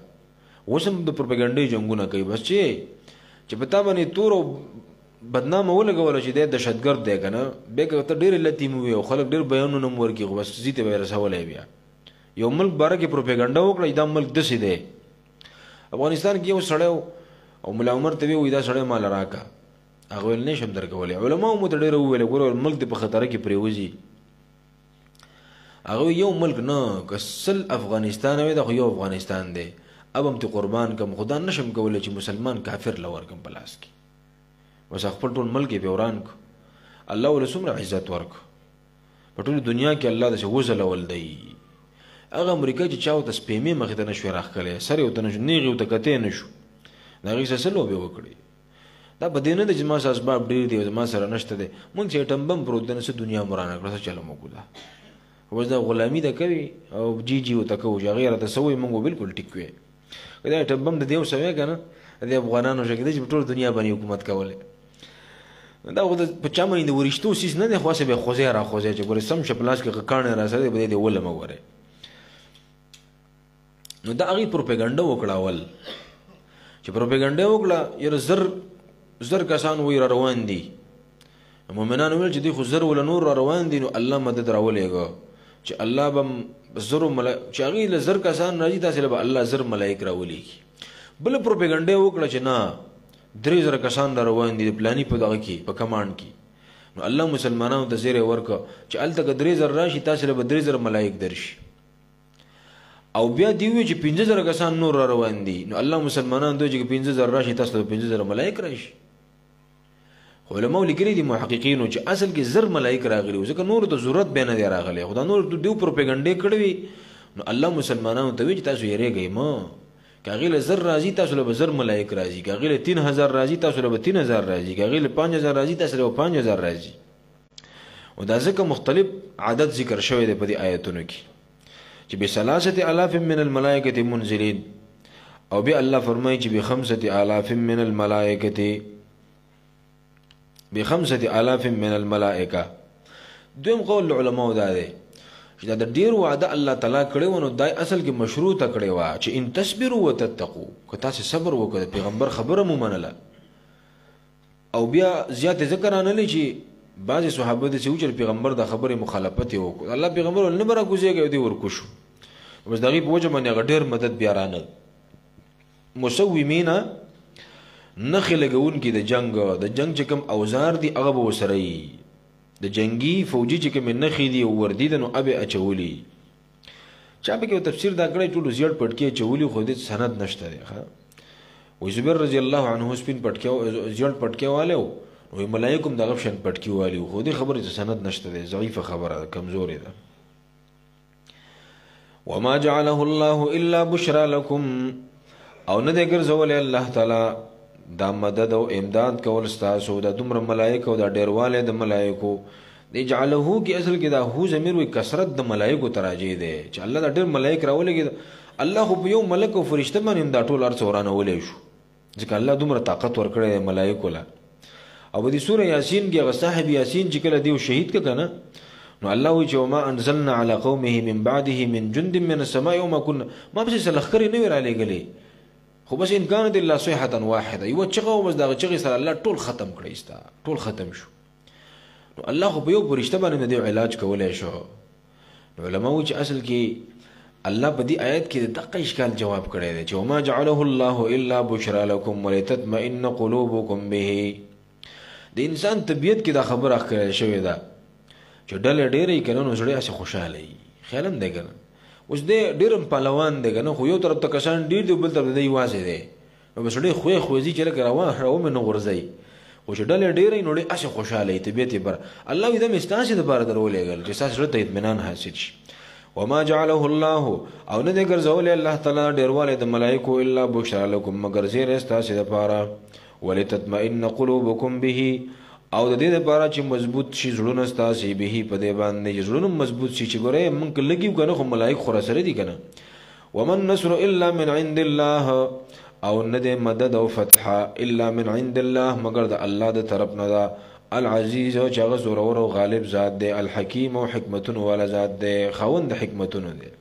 وسم د پروپاګاندا جنگونه کوي، بس چې پتا باندې تور او بدنامه ولګول چې د دهشتګرد دی کنه، به ته ډېر لتیم وي او خلک ډېر بیانونه ورکی، خو بس زیته به رسولای بیا. یو ملک باره کې پروپاګاندا وکړي دا ملک دسي دی، افغانستان کې یو سړی او مولا عمر ته وی دا سړی مال راکا هغه ول نشم درکولې علماء مو ته ډېر ویل ګور ملک په خطر کې پریوزي هغه یو ملک نه کسل افغانستان وي دا یو افغانستان دی اب هم ته قربان کوم خدا نشم کولای چې مسلمان کافر لور کوم پلاس کی وس خپل ټول ملک په وران کو الله ول سمره عزت ورک په ټول دنیا کې الله د وزل ول دی هغه امریکا چې چاو ته سپېمې مخ ته نشو راخلې سره وته نشو نیغه وته کته نشو دا غي سسلو به وکړي دا بدینه د جما اسباب ډیر دی ما سره نشته دي مونږ چې ټمبم پروت دنه دنیا مرانه کړه چلو مو کولا وځ دا غلامی د کوي او جی جی وته کو غیره ته سوې مونږ بالکل ټیک وي دا ټمبم د دیو سوي کنه د افغانانو شګه د ټول دنیا باندې حکومت کوله دا غو په چا باندې ورشتو سیس نه د خاصه به خوځه را خوځه چې ګور سم شپلاس کې کانه را سره به دی ولمه وره نو دا هغه پروپاګاندا وکړه ول چې پروپاګاندا وکړه یره زر کسان وی روان دي مؤمنان ویل چې دی خو زر ول نور روان دي نو الله مدد راولېګو چې الله بم زر چې هغه له زر کسان راځي تاسو له الله زر ملائک راولېږي بل پروپاګاندا وکړه چې نه 3000 کسان روان دي پلاني په دغه کې په کمانډ کې نو الله مسلمانانو ته زیره ورکو چې الته 3000 راشي تاسو له 3000 ملائک درشي او بیا دی وی چې 15000 کسان نور روان دي نو الله مسلمانانو ته چې 15000 راشي تاسو له 15000 ملائک راشي علماء لیکلي دي محققینو چې اصل کې زر ملائک راغلي ځکه نور ته ضرورت به نه دی راغلی خدا نور دیو پروپاګاندا کړوي نو الله مسلمانانو ته وی چې تاسو یې ریږئ ما کاغله زر راځي تاسو له زر ملائک راځي کاغله 3000 راځي تاسو له 3000 راځي کاغله 5000 راځي تاسو له 5000 راځي او دا ځکه مختلف عدد ذکر شوی دی په دې آیتونو کې چې بثلاثه الاف من الملائکه منزلین او به الله فرمایي چې بخمسه الاف من الملائکه بخمسه الاف من الملائکه دویم قول علماء دا دی چې دا ډیر وعده الله تعالی کړی ونه دای اصل کې مشروطه کړی و چې ان تصبروا وتتقوا که تاسو صبر وکړئ پیغمبر خبره مو منله او بیا زیات ذکر نه لې چې بعض صحابه د سوچ پیغمبر د خبره مخالفت وکړه الله پیغمبر ول نه برا کوزیږي دی ورکوشو بس دغه په وجه باندې ډیر مدد بیا رانه مسومینا نخې لګون کې د جنگ چې کوم اوزار دي هغه به وسره د جنگي فوجي چې کوم نخې دي وردی د نو ابي اچولي چا به کې تفسیر دا کړی ټول زیات پټکی چولی خو دې سند نشته دی ښا و زبیر رضی الله عنه سپین پټکی زیات پټکی والو وی ملائکم دغه شن پټکی والو خو دې خبره سند نشته دی ضعیف خبره کمزوري ده وما جعله الله الا بشرى لكم او نه دې ګرځول الله تعالی دا مدد او امداد کول ستاسو د دومره ملائکه او د ډیرواله د ملائکو دی جعله کی اصل کې دا هو ضمیر وی کثرت د ملائکو تراجی دی چې الله د ډیر ملائک راولېږي الله خو یو ملک او فرشته باندې دا ټول ارڅ ورانه ولې شو ځکه الله دومره طاقت ورکړي ملائکو لا او د سوره یاسین کې هغه صاحب یاسین چې کله دیو شهید کنه نو الله وی چې ما انزلنا على قومه من بعده من جند من السماء وما كنا ما بس سلخري نه ورالې غلي خو بس ان كانت الا صيحه واحده یو چغه بس دا چغه سره الله ټول ختم کړی استا ټول ختم شو نو الله خو یو پرشته باندې دی علاج کولای شو نو علماء چې اصل کې الله په دې آیت کې دغه اشکال جواب کړی دی چې وما جعله الله الا بشرى لكم ولتطمئن قلوبكم به د انسان طبيعت کې دا خبره ښکاري شوې ده چې ډلې ډېرې کنه نو زړه اسه خوشاله وي خیالم دی کنه اوس دې ډېرم پهلوان دی کنه خو یو طرف ته کسان ډېر دی بل طرف دی واسه دی نو بس ډېر خوځي چې لکه روان نه غورځي او چې ډلې ډېرې نو ډېر اسه خوشاله طبيعت بر الله دې مستاسي د بار درولېګل چې تاسو ته اطمینان حاصل شي وما جعله الله او نه دې ګرځول الله تعالی ډېرواله د ملائکو الا بشرى لكم مگر زیر تاسو لپاره ولتطمئن قلوبكم به او د دې لپاره چې مضبوط شي زړونه ستاسو به په دې باندې زړونه مضبوط شي چې ګوره مونږ لګیو کنه خو ملائک خو سره دي کنه ومن نصر الا من عند الله او نه دې مدد او فتح الا من عند الله مگر د الله د طرف نه ده العزیز او چې زور او غالب ذات دی الحکیم او حکمتون والا ذات دی خوند حکمتون دی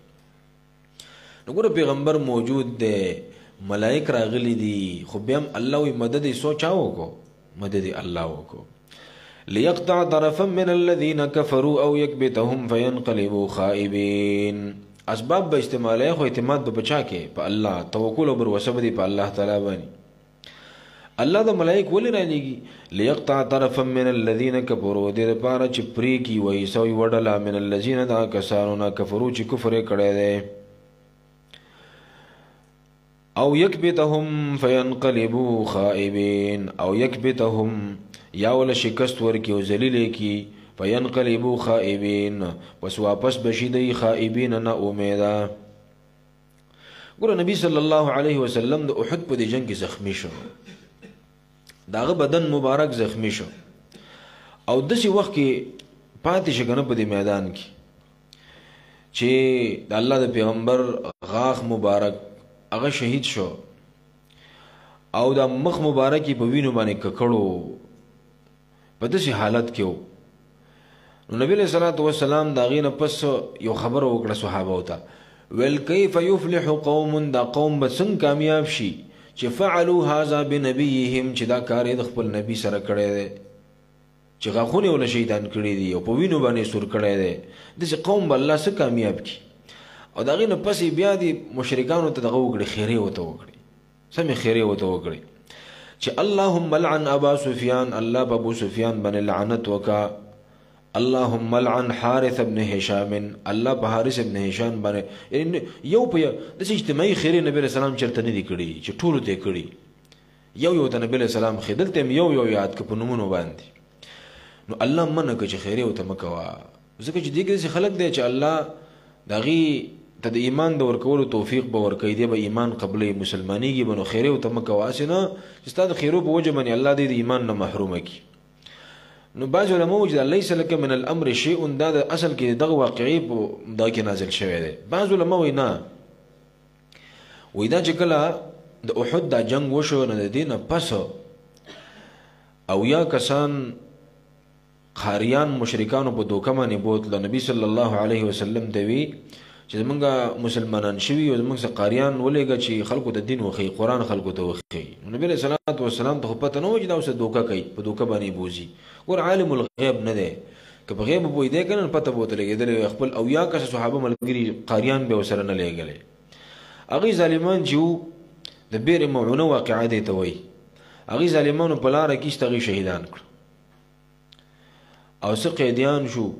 نو ګوره پیغمبر موجود دی ملائک راغلي دي خو بیا الله وي مدد یې سوچاو کو مدد الله وکړو ليقطع طرفا من الذين كفروا او يكبتهم فينقلبوا خائبين اسباب به استعمالای خو اعتماد به بچا کې په الله توکل او بر وسب دی په الله تعالی باندې الله د ملائک ولې را لېږي ليقطع طرفا من الذين كفروا دې لپاره چې پرې کی وایي سوی وډلا من الذين دا کسانو نه کفرو چې کفر کړی دی او يكبتهم فينقلبوا خائبين او يكبتهم یا ول شکست ورکی او ذلیل کی فينقلبوا خائبين پس واپس بشي دی خائبین نه امیدا ګور نبی صلی الله علیه وسلم د احد په جنگ کې زخمی شو داغه بدن مبارک زخمی شو او دسی وخت کې پاتې شګنه په دې میدان کې چې د الله د پیغمبر غاخ مبارک هغه شهید شو او د مخ مبارکي په وینو باندې ککړو په داسې حالت کې وو نو نبی له صلوات و سلام دا غینه پس یو خبر وکړه صحابه وته ول کیف یفلح قوم دا قوم به څنګه کامیاب شي چې فعلوا هذا بنبيهم چې دا کار د خپل نبی سره کړی دی چې غاخونه ول شیطان کړی دی او په وینو باندې سور کړی دی دغه قوم به الله سره کامیاب کی او دا غینه پس بیا دی مشرکانو ته دغه وکړي خیره وته وکړي سمې خیره وته وکړي چې اللهم لعن ابا سفیان الله ابو سفیان باندې لعنت وکا اللهم لعن حارث ابن هشام الله په حارث ابن هشام باندې یو په د اجتماعي خیره نبی رسول الله چرته نه دی کړی چې ټول ته کړی یو ته نبی رسول الله خدلته یو یاد ک په نمونه باندې نو الله منه ک چې خیره وته مکوا ځکه چې دغه خلک دی چې الله دغه ته د ایمان د ورکولو توفیق به ورکړي دی به ایمان قبلې مسلمانېږي بنو خیره او تمکه واسنه چې ستاسو خیرو په وجه باندې الله دې د ایمان نه محروم کړي نو بعض علماء وجد ليس لك من الامر شيء دا اصل کې دغه واقعي په دا کې نازل شوی دی بعض علماء وینا وېدا چې کله د احد د جنگ وشو نه د دینه پس او یا کسان خاریان مشرکانو په دوکه باندې بوتل نبی صلی الله علیه وسلم دوی چې زمونږ مسلمانان شوي او زمونږ قاریان ولېږه چې خلکو د دین وخی قرآن خلکو ته وخی نبی علیه الصلاۃ والسلام ته پته نه و چې دا اوس دوکه کوي په دوکه باندې بوزي ور عالم الغیب نه دی که په غیب پوی دی کنه پته بوته لګیدل خپل او یا کس صحابه ملګری قاریان به وسره نه لګلې هغه ظالمان چې د بیر موعونه واقعه دی ته وای هغه ظالمانو په لار کې استغی شهیدان کړ او څه قیدیان شو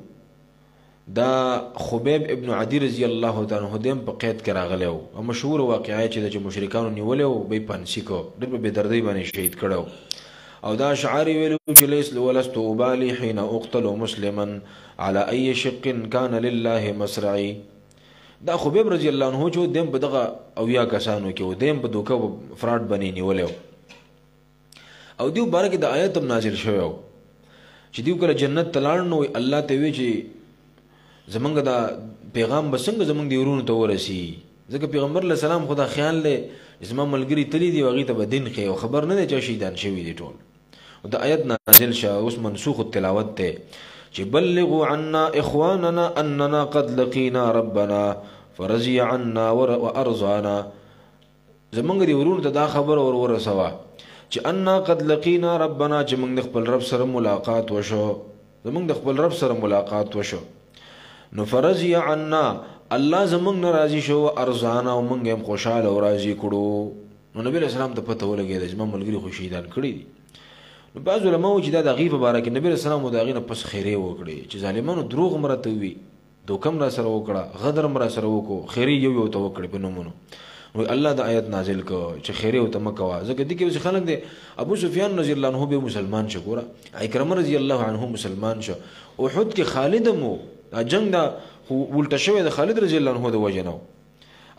دا خبیب ابن عدی رضی الله تعالی عنہ دیم په قید کې راغلی او مشهور واقعه چې د مشرکانو نیولې او به پانسی کو د به دردی باندې شهید کړو او دا شعار ویلو چې لیس ولست ابالي حين اقتل مسلما على اي شق كان لله مصرعي دا خبیب رضی الله عنہ چې دیم په دغه او یا کسانو کې دیم په دوکه فراډ باندې نیولې او دیو بارکه د آیت نازل شوی چې دیو کله جنت تلاړ نو الله ته وی چې زمونږ دا پیغام بسنګ زمونږ دی ورونو ته ورسی ځکه پیغمبر علیه السلام خدا خیال له زما ملګری تلی دی وغه ته بدین خي او خبر نه دی چې شهیدان شوی دی ټول او دا آیت نازل شو اوس منسوخ التلاوت ته چې بلغوا عنا اخواننا اننا قد لقينا ربنا فرضي عنا وارضانا زمونږ دی ورونو ته دا خبر ورسوا چې اننا قد لقينا ربنا چې موږ خپل رب سره ملاقات وشو زمونږ د خپل رب سره ملاقات وشو نو فرضی عنا الله زمونږ ناراضي شو ارزانا او موږ هم خوشاله او راضي کړو نو نبی رسول الله ته پته ولګی چې ما ملګری خو شهیدان کړی دي نو بعض علماء چې دا د غیب مبارک نبی رسول الله دا غینه پس خیره وکړي چې ظالمانو دروغ مرته وي دوکم را سره وکړه غدر مر سره وکړو خیره یو ته وکړي په نومونو نو الله د آیت نازل کو چې خیره او تمکوا ځکه دي کې خلک دي ابو سفیان رضی الله عنه به مسلمان شو ګوره اکرم رضی الله عنه مسلمان شو احد کې خالد مو جنگ دا ولټه شوی د خالد رضی الله عنه د وجنو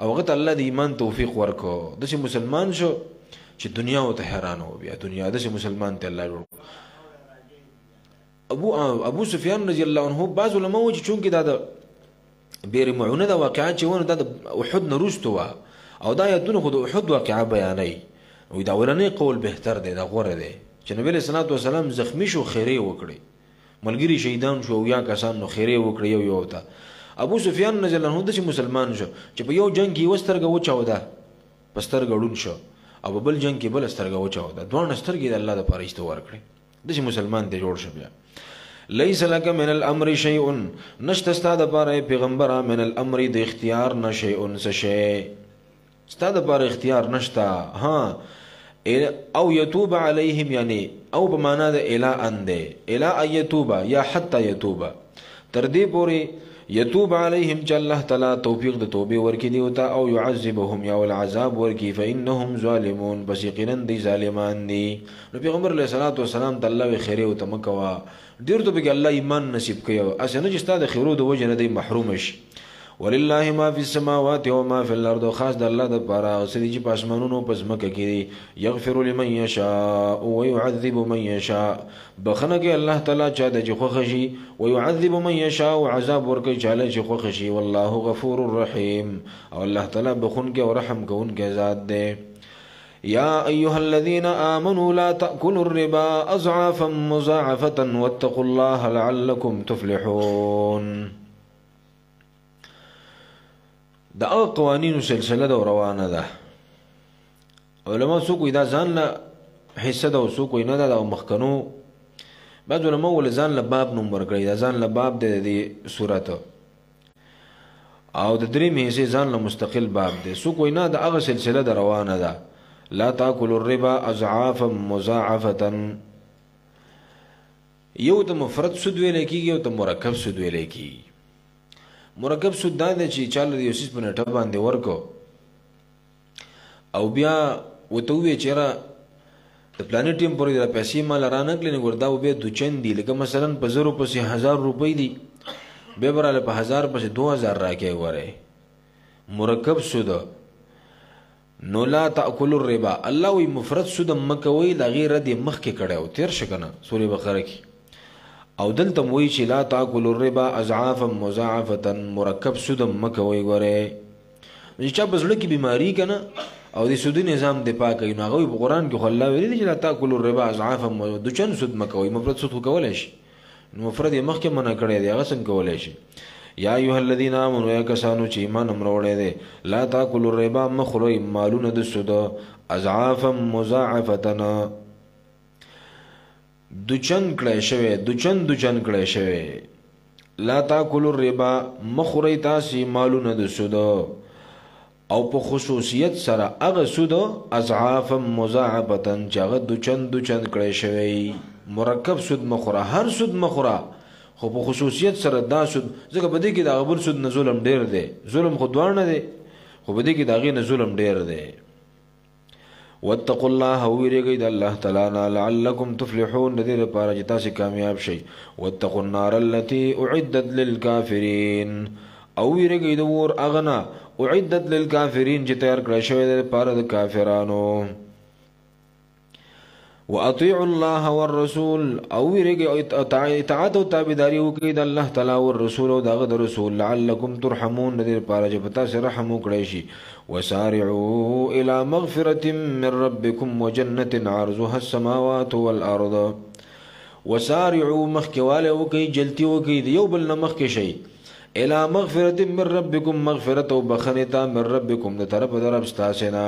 او هغه الله د ایمان توفیق ورکو د مسلمان شو چې دنیا او ته حیران و بیا دنیا د مسلمان ته الله جوړ ابو سفیان رضی الله عنه بعض علماء چې چونکې دا د بیر معونه د واقعات چې ونه د احد نروستو او دا یادونه خو د احد واقعه بیانای او دا ورنه قول بهتر دی دا غوره دی چې نبی صلی الله علیه وسلم زخمی شو خیره وکړي ملګری شهیدان شو یا کسان نو خیره وکړي یو ته ابو سفیان رضی الله عنه د مسلمان شو چې په یو جنگ کې وسترګه وچاوده پستر غړون شو او بل جنگ کې بل سترګه وچاوده دوه سترګې د الله د پاره استوار کړي د مسلمان ته جوړ شو بیا ليس لك من الامر شيء نشت استاد پاره پیغمبر من الامر د اختیار نه شيء سشي استاد پاره اختیار نشتا ها او يتوب عليهم يعني او بمعنى د الى ان ده الى ان يتوب یا حتى يتوب تر دې پوری يتوب عليهم چې الله تعالی توفیق د توبې ورکړي دی او تا او يعذبهم یا العذاب ورکړي فانهم ظالمون بس یقینا دي ظالمان دي نو پیغمبر علیه الصلاۃ والسلام تعالی خیر او تمکوا ډیر ته به الله ایمان نصیب کړي اسنه چې ستاسو خیرو د وجه نه دی محروم شي ولله ما في السماوات وما في الارض خاص د الله د پاره سړي چې پاسمانونو پس مکه کې یغفر لمن یشاء ويعذب من یشاء بخنه کې الله تعالی چا د خوښ شي ويعذب من يشاء عذاب ورکه چاله چې خوښ شي والله غفور رحيم او الله تعالی بخون کې او رحم کوون کې ذات دی يا أيها الذين آمنوا لا تأكلوا الربا أضعافا مضاعفة واتقوا الله لعلكم تفلحون دا قوانین سلسله دا روانه ده علماء سو کوئی دا ځان له حصہ دا سو کوئی نه دا مخکنو بعض علماء ول ځان له باب نمبر کړی دا ځان له باب د سورته او د درې مې ځان له مستقل باب دی سو کوئی نه دا هغه سلسله دا روانه ده لا تاكلوا الربا اضعافا مضاعفه یو ته مفرد سود ویل کیږي او ته مرکب سود ویل کیږي مرکب سود دا دی چې چاله یو سیس په نټه باندې ورکو او بیا وته وی چیرې د پلانټ ټیم پورې د پیسې مال رانه کړي نه وردا او به دوچن دی لکه مثلا په 0 پسې 1000 روپۍ دی به براله په 1000 پسې 2000 راکې وره مرکب سود نو لا تاكلوا الربا الله وی مفرد سود مکوي د غیر د مخ کې کړه او تیر شکنه سورې بقره کې او دلته وی چې لا تاكلوا الربا اضعافا مضاعفه مرکب سود مکوي غره چې بزړه کې بیماری کنه او د سودی نظام د پاکه نو هغه په قران کې الله ویلي چې لا تاكلوا الربا اضعافا دوچن سود مکوي مفرد سود کولای شي نو مفرد مخ کې منع کړی دی هغه څنګه کولای شي یا ایها الذين امنوا یا کسانو چې ایمان امروړې دي لا تاكلوا الربا مخروي مالونه د سود اضعافا مضاعفه دوچن کړه شوی دوچن کړه شوی لا تاكلوا الربا مخروي تاسي مالونه د سود او په خصوصیت سره هغه سود اضعافا مضاعفه چې هغه دوچن کړه شوی مرکب سود مخوره هر سود مخوره خو په خصوصیت سره دا سود ځکه په دې کې د غبر سود نه ظلم ډیر دی ظلم خو دوار نه دی خو په دې کې د غي نه ظلم ډیر دی واتقوا الله ويرګي د الله تعالی نه لعلكم تفلحون د دې لپاره چې تاسو کامیاب شئ واتقوا النار التي اعدت للكافرين او ويرګي د ور اغنا اعدت للكافرين چې تیار کړی شوی د لپاره د کافرانو واطيعوا الله والرسول او ويرګي اطاعت او تابعداري وکړئ د الله تعالی او رسول او دغه رسول لعلكم ترحمون د دې لپاره چې پتا سره رحم وکړئ شي وسارعوا الى مغفرة من ربكم وجنة عرضها السماوات والارض وسارعوا مخکواله وکي جلتی وکي یو بل نه مخک شي الى مغفرة من ربكم مغفرة او بخنه من ربكم د طرف درب استاسنا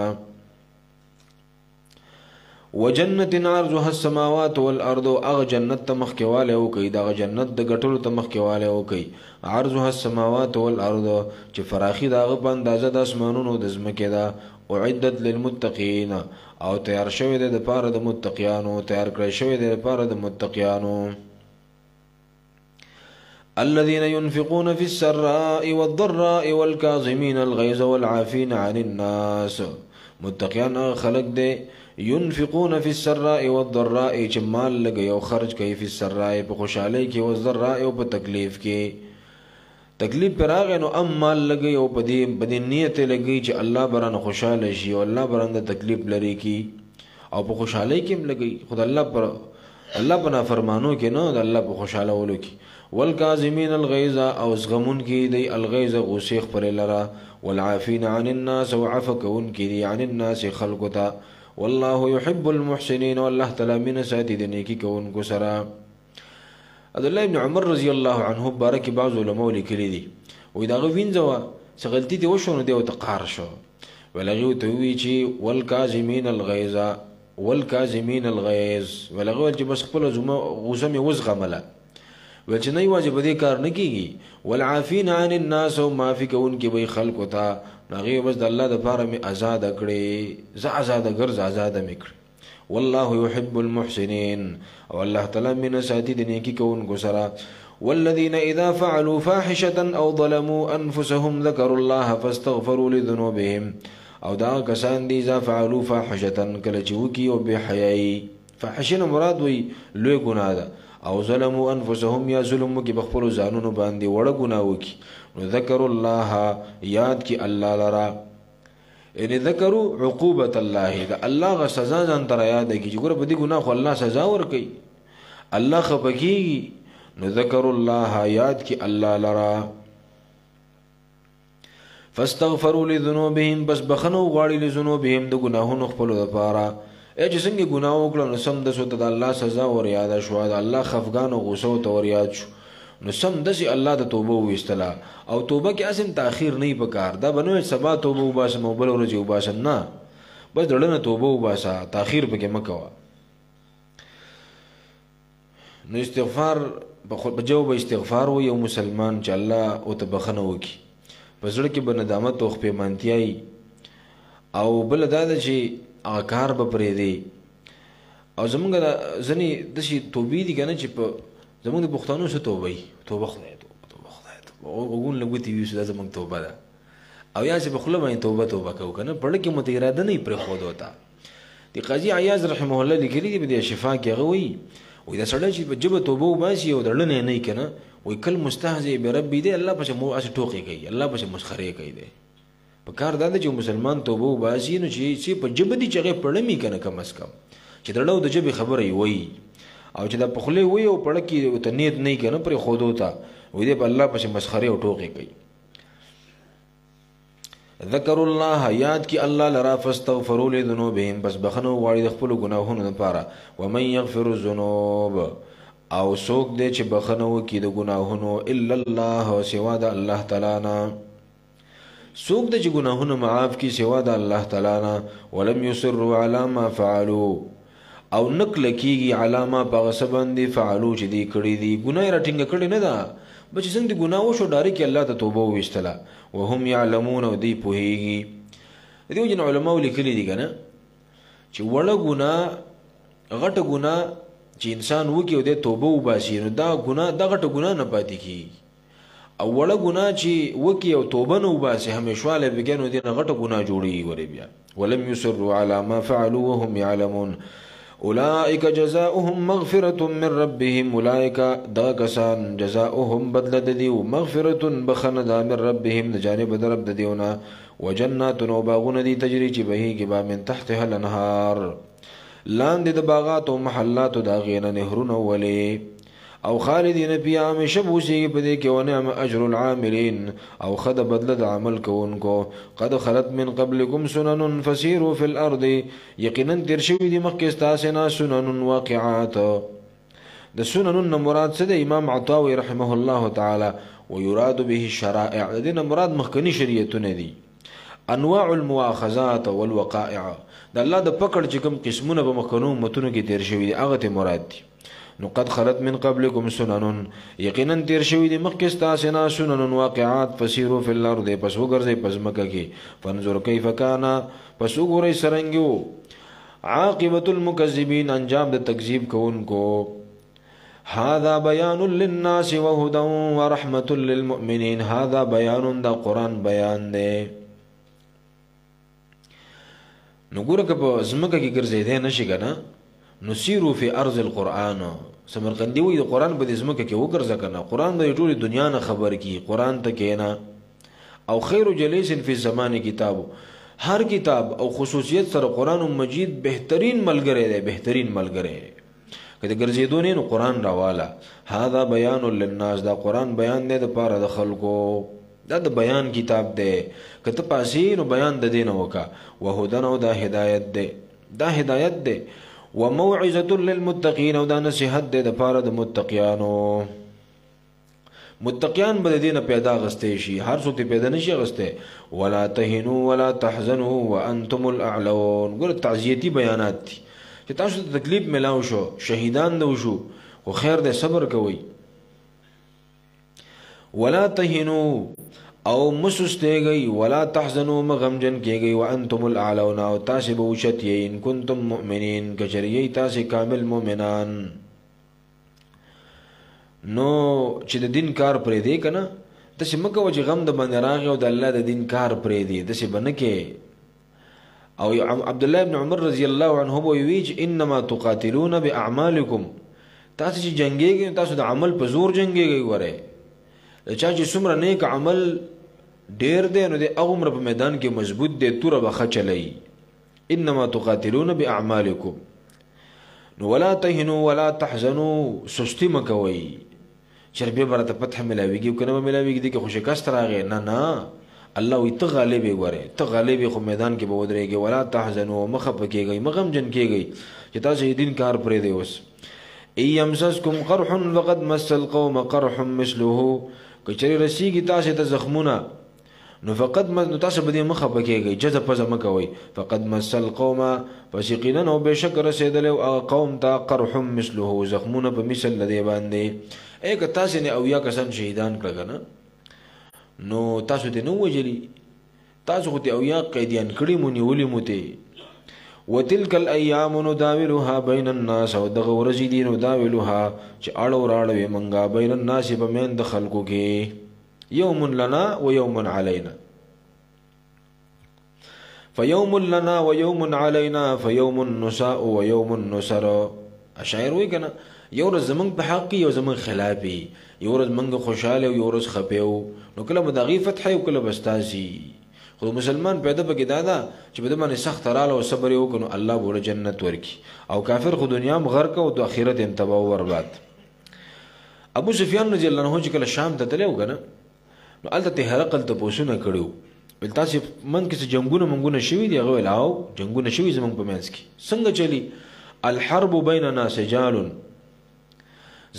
وجنة عرضها السماوات والارض اغ جنت مخکواله وکي دا جنت د غټلو ته مخکواله وکي عرضها السماوات والارض چې فراخي دا په اندازه د اسمانونو د زمکه دا اعدت للمتقين او تیار شوی د لپاره د متقیانو تیار کړی شوی د لپاره د متقیانو الذين ينفقون في السراء والضراء والكاظمين الغيظ والعافين عن الناس متقیان خلق دے ينفقون في السراء والضراء چې مال لګي او خرج کوي په السراء په خوشحالي کې او ضراء او په تکلیف کې تکلیف پر هغه نو ام مال لګي او په دې نیت لګي چې الله برانه خوشاله شي او الله برانه تکلیف لري کی او په خوشحالي کې لګي خدای الله بنا فرمانو کې نو د الله په خوشاله ولو کې والکاظمین الغیظ او زغمون کې دی الغیظ غوسیخ پر لرا والعافین عن الناس وعفكون کې دی عن الناس خلقتا والله يحب المحسنين والله تعالی من ساتي د نیکی کوونکو سره عبد الله ابن عمر رضی الله عنه بارک بعض علماء لیکلي دي وې دا غوینځه څه غلطی دی وشو نو دی او تقار شو ولغه ته وی چې والکاظمین الغیظ والکاظمین الغیظ ولغه چې بس خپل غوسه می وزغمله ول چې نه واجب دې کار نه کیږي والعافین عن الناس او معافي کون کې به خلق وتا نغي بس د الله د پاره می آزاد کړي ز آزاد ګرځ آزاد میکړي والله يحب المحسنين او الله تعالی من ساتي د نیکی کون کو سره والذين اذا فعلوا فاحشه او ظلموا انفسهم ذكروا الله فاستغفروا لذنوبهم او دا کسان دي اذا فعلوا فاحشه کله چې وکي او به حیاي فاحشه مراد وي لوی ګناه ده او ظلموا انفسهم یا ظلم کی بخپل ځانونو باندې وړه ګناه وکي نو ذکر الله یاد کی الله لرا ان ذکروا عقوبه الله دا الله غ سزا ځان تر یاد کی چې ګور په دې ګناه خو الله سزا ور کوي الله خپکی نو ذکر الله یاد کی الله لرا فاستغفروا لذنوبهم بس بخنو غواړي لذنوبهم د ګناهونو خپل لپاره چې څنګه ګناه وکړو نو سم د سوت د الله سزا ور یاد شو د الله خفقان او غوسه او ور یاد شو نو سم دسي الله د توبه وستلا او توبه کې اسم تاخير نه پکار دا بنو سبا توبه وباسه موبل ورځي وباسه نه بس دړنه توبه وباسه تاخير پکې مکوا نو استغفار په جواب استغفار و یو مسلمان چې الله او تبخنه وکي پسړه کې بندامت او خپېمانتیای او بل دا چې کار به پرې دی او زمونږ ځنی د شي توبې دي کنه چې په زمونږ د پښتنو څه توبه خدای وګون لګوتی وي چې زمونږ توبه ده او یا چې په خله باندې توبه کوو کنه پړ کې مت اراده نه پر خود وتا دی قاضي عیاض رحمه الله لیکلي دی د شفا کې غوي وې دا سړی چې په جبه توبه وباسي او درلنه نه کنه وې کل مستهزئ بربي دی الله په مو اس ټوکی کوي الله په مسخره کوي دی په کار دا چې مسلمان توبه وباسي نو چې په جبه دي چې پړمي کنه کم اس کم چې درلو د جبه خبره وي او چې دا په خله وي او پړ کې ته نیت نه کنه پر خود وتا وې دی په الله په مسخره او ټوکی کوي ذکر الله یاد کی الله لرا فاستغفروا لذنوبهم بس بخنو غواړي د خپل ګناهونو لپاره ومن يغفر الذنوب او څوک دې چې بخنو کی د ګناهونو الا الله سوا د الله تعالی نه څوک دې چې ګناهونو معاف کی سوا د الله تعالی نه ولم يصروا على ما فعلوا او نقل کیږي علامه په غصبندې فعلوا چې دې کړې دي ګناه راټینګ کړي نه ده بچ څنګه د ګناو شو ډاري کې الله ته توبه وستله وهم يعلمون او دی پوهیږي دیو جن علماء لیکلي دي کنه چې وړه ګناه غټه ګناه چې انسان وکي او د توبه وباسي نو دا ګناه د غټه ګناه نه پاتې کی او وړه ګناه چې وکي او توبه نه وباسي همیشواله بګنو دي غټه ګناه جوړي وری بیا ولم يصروا على ما فعلوا وهم يعلمون اولئک جزاؤهم مغفرة من ربهم اولئک دا کسان جزاؤهم بدل ددیو مغفرة بخندا من ربهم جانب درب ددیونا وجنات و باغون دی تجری چی بهی گبا من تحتها الانهار لاندې د باغات او محلات دا غینه نهرونه ولی او خالدین فی همیشه بوسی په دې کې ونعم اجر العاملین او خد بدل د عمل کوونکو قد خلت من قبلكم سنن فسيروا في الارض یقینا تر شوی دی مخکې تاسو نه سنن واقعات د سنن مراد څه د امام عطاوی رحمه الله تعالی ويراد به الشرائع دین مراد مخکنی شریعتونه دي انواع المؤاخذات والوقائع د الله د پکړ چې کوم قسمونه په مخکنو متونو کې تیر شوی دي هغه ته مراد دي نو قد خلت من قبلكم سنن یقینا تیر شوی دی مخکې تاسو نه سنن واقعات فسیروا فی الارض پس وګرځي پس مکه کې فانظر کیف کان پس وګورئ سرنګو عاقبت المکذبین انجام د تکذیب کوونکو هذا بیان للناس وهدى ورحمة للمؤمنین هذا بیان دا قرآن بیان دی نو ګوره که په ځمکه کې ګرځېدی نشي که نه نسیرو فی ارض القرآن سمرقندی وی د قرآن په دې ځمکه کې وګرځه که نه قرآن به ټولې دنیا نه خبر کی قرآن ته کښېنه او خیر جلیس فی الزمان کتابو هر کتاب او خصوصیت سره قرآن مجید بهترین ملګری دی بهترین ملګری که د ګرځېدو نه نو قرآن راواله هذا بیان للناس دا قرآن بیان دی د پاره د خلکو دا د بیان کتاب دی که ته پاسې نو بیان د دې نه وکړه وهدن او دا هدایت دی دا هدایت دی وموعظة للمتقین او دا نصیحت دی د پاره د متقیانو متقیان به د دې نه پیدا غستې شي هر څوک پیدا نشي غستې ولا تهنوا ولا تحزنوا وانتم الاعلون ګور تعزیتی بیانات دي چې تاسو ته تکلیف ملاو شو شهیدان دو شو خو خیر دې صبر کوئ ولا تهنوا او مسستیږي ولا تحزنوا مغمجن کېږي وانتم الاعلون او تاسو به اوچتئ ان کنتم مؤمنین کچریئ تاسو کامل مؤمنان. نو چې د دین کار پرې دی کنه داسې مه کوه چې غم د باندې راغی او د الله د دین کار پرې دی داسې به نه کې. او عبدالله ابن عمر رضی الله عنه به وی چې انما تقاتلون باعمالکم، تاسو چې جنګېږئ تاسو د عمل په زور جنګېږئ. وره چا چې څومره نیک عمل ډیر دی نو د عمر په میدان کې مضبوط دی، توره به ښه چلی. انما تقاتلون باعمالکم. نو ولا تهنوا ولا تحزنوا، سستی مه کوئ چې بیا به راته فتح ملاویږي او که نه به ملاویږي دې کې خو شکست راغی. نه الله وی ته غالب یې. ګورې ته غالب یې خو میدان کې به ودرېږي. ولا تحزنوا، مه خفه کېږئ مه غمجن کېږئ چې تاسو یې دین کار پرېږدئ. اوس ان یمسسکم قرح فقد مس القوم قرح مثله، که چېرې رسیږي تاسو ته زخمونه نو فقط نو تاسو به دې مه خفه کېږئ، جزه پزه مه کوئ. فقد مس القوم، پس یقینا او بېشک رسېدلی هغه قوم ته قرح مثله، زخمونه په مثل د دې باندې. که تاسو نه اویا کسان شهیدان کړه که نه نو تاسو ته نه وجلي، تاسو خو ته اویا قیدیان کړي مو نیولي مو ته. وتلک الایام نداولها بین الناس، او دغه ورځې دي نداولها چې اړو راړوې منګه بین الناس په مین د خلکو کې. یوم لنا و یوم علینا، فیوم لنا و یوم علینا فیوم النساء و یوم النصر. شاعر وی کنه یو ورځ زمونږ په حق یو زمونږ خلاف وي، یو ورځ موږ خوشاله یو ورځ خفه یو. نو کله به د هغې فتح او کله به ستاسي. خو مسلمان پیدا پکې دا ده چې په ده باندې سخت راله او صبر یې وکړو نو الله به جنت ورکړي. او کافر خو دنیا هم غرق او د آخرت هم تباه و برباد. ابو سفیان رضی الله عنه چې کله شام ته تللی و که نه نو هلته ته هرقل تپوسونه کړي وو، ویل تاسې منځ کې څه جنګونه منګونه شوي دي؟ هغه ویل او جنګونه شوي زموږ په منځ کې. څنګه چلي؟ الحرب بیننا سجال،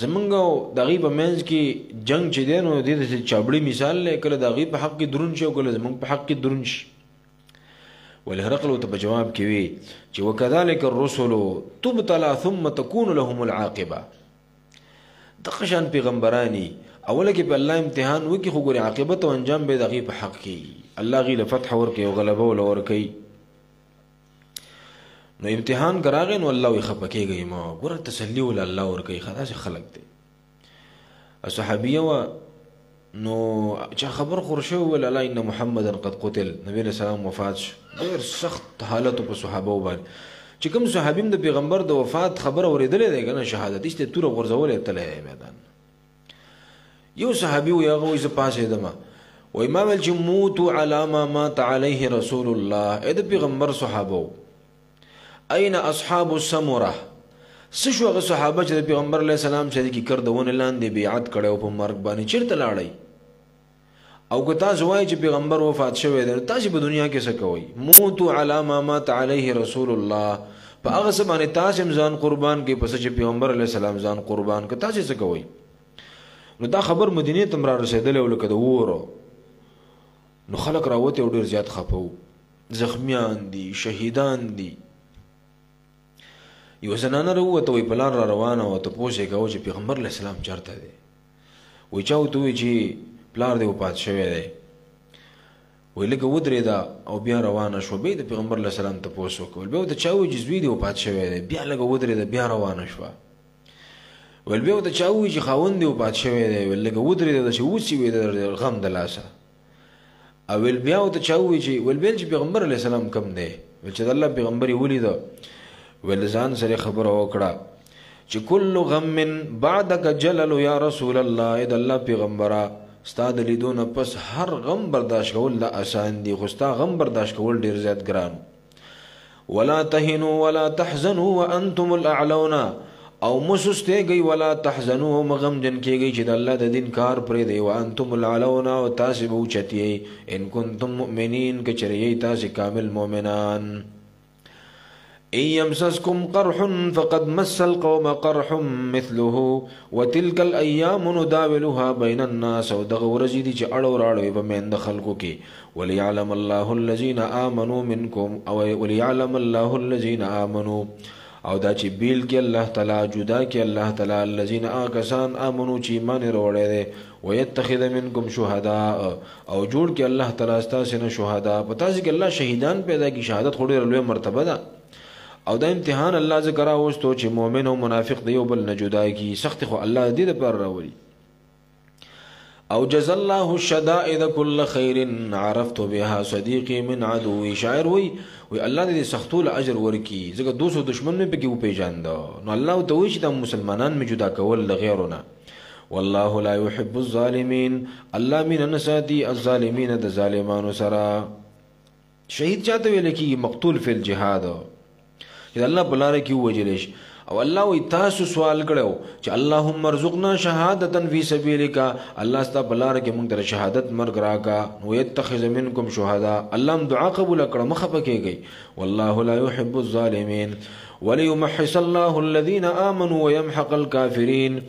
زمونږ او د هغې په منځ کې جنګ چې دی نو دې د چابړي مثال دی، کله د هغې په حق کې دروند شي او کله زمونږ په حق کې دروند شي. ولې هرقل ورته په جواب کې وی چې وکذلک الرسل تبتلى ثم تكون لهم العاقبه. دغه شان پیغمبرانی اوله کې په الله امتحان وکړي خو ګورې عاقبت او انجام به د هغې په حق کې الله هغې له فتح ورکوي او غلبه وله ورکوي. نو امتحان کراغې نو الله وی خفه کېږئ مه، ګوره تسلي وله الله ورکوي. ښه داسې خلک دی. صحابیه وه نو چا خبر خور شوی ویل الله ان محمدا قد قتل، نبی علیه السلام وفات شو. ډېر سخت حالتو په صحابو باندې چې کوم صحابي هم د پیغمبر د وفات خبره اورېدلی دی که نه شهادت ایسته توره غورځولی تللی دی میدان. یو صحابي وی هغه وایي زه پاڅېدم وایي ما ویل چې موتو علی ما مات علیه رسول الله. ای د پیغمبر صحابو این اصحاب السمره، څه شو هغه صحابه چې د پیغمبر علیه السلام چې کې کر د ونې لاندې بیعت کړی او په مرګ باندې چېرته لاړئ؟ او که تاسو وایئ چې پیغمبر وفات شوی دی نو تاسې په دنیا کې څه کوئ؟ موتو علی ما مات علیه رسول الله، په هغه څه باندې تاسې هم ځان قربان کړئ په څه چې پیغمبر علیه السلام ځان قربان کړ، تاسې څه کوئ؟ نو دا خبر مدینې ته هم را رسېدلی او لکه د وورو. نو خلک راوتې او ډېر زیات خفه وو، زخمیان دي شهیدان دي. یو زنانه راووته وایي په لار را روانه وه تپوس یې کوه چې پیغمبر علیه السلام چېرته دی؟ وایي چا ورته ووایي چې پلار دې وفات شوی دی. وایي لږه ودرېده او بیا روانه شوه، بیا د پیغمبر علیه السلام تپوس وکړ. بیا ورته چا ووایي چې زوی دې وفات شوی دی، بیا لږه ودرېده بیا روانه شوه. ویل بیا ورته چا ووایي چې خاوند دې وفات شوی دی، ویل لږه ودرېده چې اوس یې وایي د غم د لاسه. او ویل بیا ورته چا ووایي چې ویل بیا چې پیغمبر علیه السلام کم دی؟ ویل چې د الله پیغمبر یې ولیده. ویل ځان سره خبره وکړه چې کل غم بعدک جلل یا رسول الله. ای د الله پیغمبره ستا د لیدو نه پس هر غم برداشت کول دا آسان دي، خو ستا غم برداشت کول ډېر زیات ګران. ولا تهنوا ولا تحزنوا وانتم الاعلون، او مسستېږئ ولا تحزنوا مغمجن کېږئ چې د الله د دین کار پرېږدئ. وانتم الاعلون، او تاسې به اوچت یئ ان کنتم مؤمنین که چېرې یئ تاسې کامل مؤمنان. إن يمسسكم قرح فقد مس القوم قرح مثله وتلك الأيام نداولها بين الناس. او دغه ورځې دي چې اړو راړوي په میند خلکو کې. وليعلم الله الذين آمنوا منكم، او وليعلم الله الذين آمنوا، او دا چې بیل کې الله تعالی جدا کې الله تعالی الذين آکسان امنو چې ایمان وروړي دي ويتخذ منکم شهداء او جوړ کې الله تعالی ستاسو نه شهدا پتا چې الله شهیدان پیدا کی شهادت خوري لوی مرتبه ده او دا امتحان الله ذکر اوستو چې مؤمن او منافق دی او بل نه جدا کی سخت خو الله دې پر راولي او جزا الله الشدائد كل خير عرفت بها صديقي من عدوي شاعر وي الله دې سختول اجر ورکی زګه 200 دشمن مې پکې و پیژاند نو الله ته وی چې د مسلمانان مې جدا کول غیرونه والله لا يحب الظالمين الله من نساتي الظالمين د ظالمانو سره شهید چاته ویل کی مقتول فی الجهاد چې الله بلاره کی وجلش او الله وی تاسو سوال کړو چې اللهم ارزقنا شهادتا فی سبیلک الله ستا بلاره کې موږ در شهادت مرګ راکا نو يتخذ منکم شهدا الله دعا قبول کړه مخه پکېږي والله لا يحب الظالمين وليمحص الله الذين آمنوا ويمحق الكافرين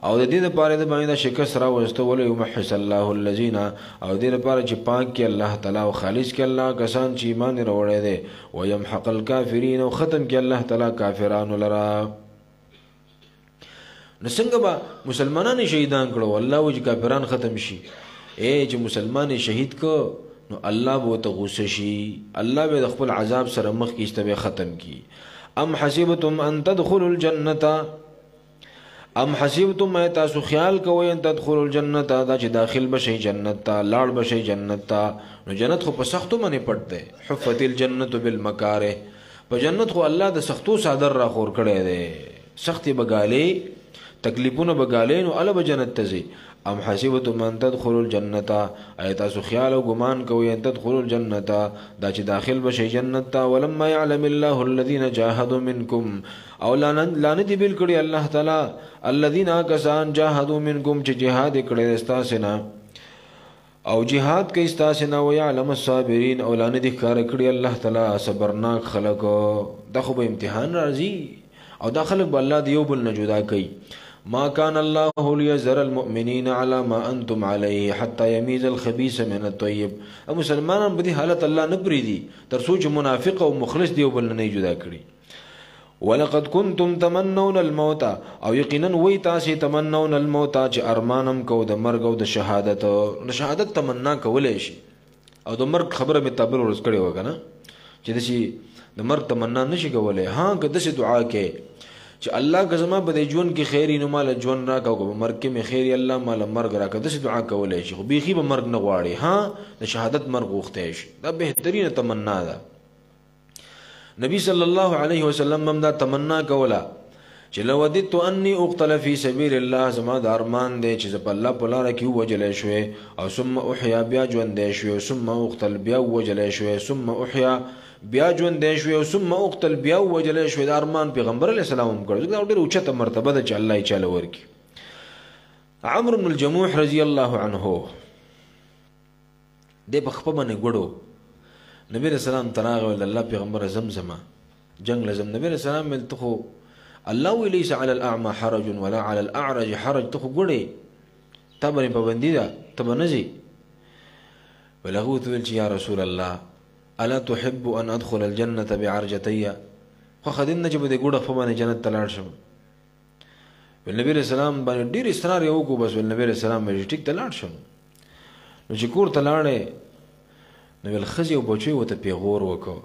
او د دې لپاره د باندې شکست را وستو ولې يمحص الله الذين او دې لپاره چې پاک کې الله تعالی او خالص کې الله کسان چې ایمان وروړي دي او يمحق الكافرين او ختم کې الله تعالی کافرانو لرا نسنګ با مسلمانان شهیدان کړو الله وجه کافران ختم شي چې مسلمان شهید کو نو الله به ته غوسه شي الله به خپل عذاب سره مخ کې استبه ختم کی ام حسبتم ان تدخلوا الجنه ام حسبتم ما تاسو خیال کوئ ان تدخلوا الجنه دا چې داخل بشي جنت ته لاړ بشي جنت ته نو جنت خو په سختو باندې پټ ده حفت الجنه بالمکاره په جنت خو الله د سختو صادر را خور کړي ده سختي بغالي تکلیفونه بغالي نو الله به جنت ته زی ام حسبتم ان تدخلوا الجنه اي تاسو خیال او ګمان کوئ ان تدخلوا الجنه دا چې داخل بشي جنت ته ولما يعلم الله الذين جاهدوا منكم او لعنت بل کړي الله تعالی الذين كسان جاهدوا منكم چې جهاد کړي استاسنا او جهاد کوي استاسنا ويعلم الصابرين او لعنت کار کړي الله تعالی صبرناک خلق دا خو به امتحان راځي او دا خلق به الله دیو بل نه جدا کوي ما كان الله ليذر المؤمنين على ما انتم عليه حتى يميز الخبيث من الطيب مسلمانان په دې حالت الله نه پریدي تر سوچ منافق او مخلص دیو بل نه جدا کړي ولقد كنتم تمنون الموت او یقینا وی تاسو تمنون الموت چې ارمانم کو د مرګ او د شهادت تمنا کولای شي او د مرګ خبره می تعبیر ورس کړي وکنه چې د مرګ تمنا نشي کولای ها که د دعا کې چې الله غزما به ژوند کې خیری نو مال ژوند راکاو کو مرګ کې می خیری الله مال مرګ راکا د دعا کولای شي خو بيخي به مرګ نه غواړي ها د شهادت مرګ غوښته شي دا بهترینه تمنا ده نبی صلی الله علیه وسلم هم دا تمنا کوله چې لو وددت انی اقتل فی سبیل الله زما د ارمان دی چې په الله په لار کې وجلې شوې او ثم احیا بیا ژوند دی شوې ثم اقتل بیا وجلې شوې ثم احیا بیا ژوند دی شوې ثم اقتل بیا وجلې شوې د ارمان پیغمبر علیه السلام هم کړو دا ډېر اوچته مرتبه ده چې الله یې چاله ورکی عمرو بن الجموح رضی الله عنه د بخپه باندې ګړو نبی رسول الله تراغ ول الله پیغمبر زمزمه جنگ لازم نبی رسول الله مل تخو الله وليس على الاعمى حرج ولا على الاعرج حرج تخو ګړې تبرې پابندی ده تبنځي ولغو ذل يا رسول الله الا تحب ان ادخل الجنه بعرجتي خو خدین چې به ګړه په باندې جنت تلاړ شم نبی رسول الله باندې ډیر اصرار یو کو بس نبی رسول الله مې ټیک تلاړ شم نو چې کور تلاړې نو الخزي او بچي وته پیغور وکړو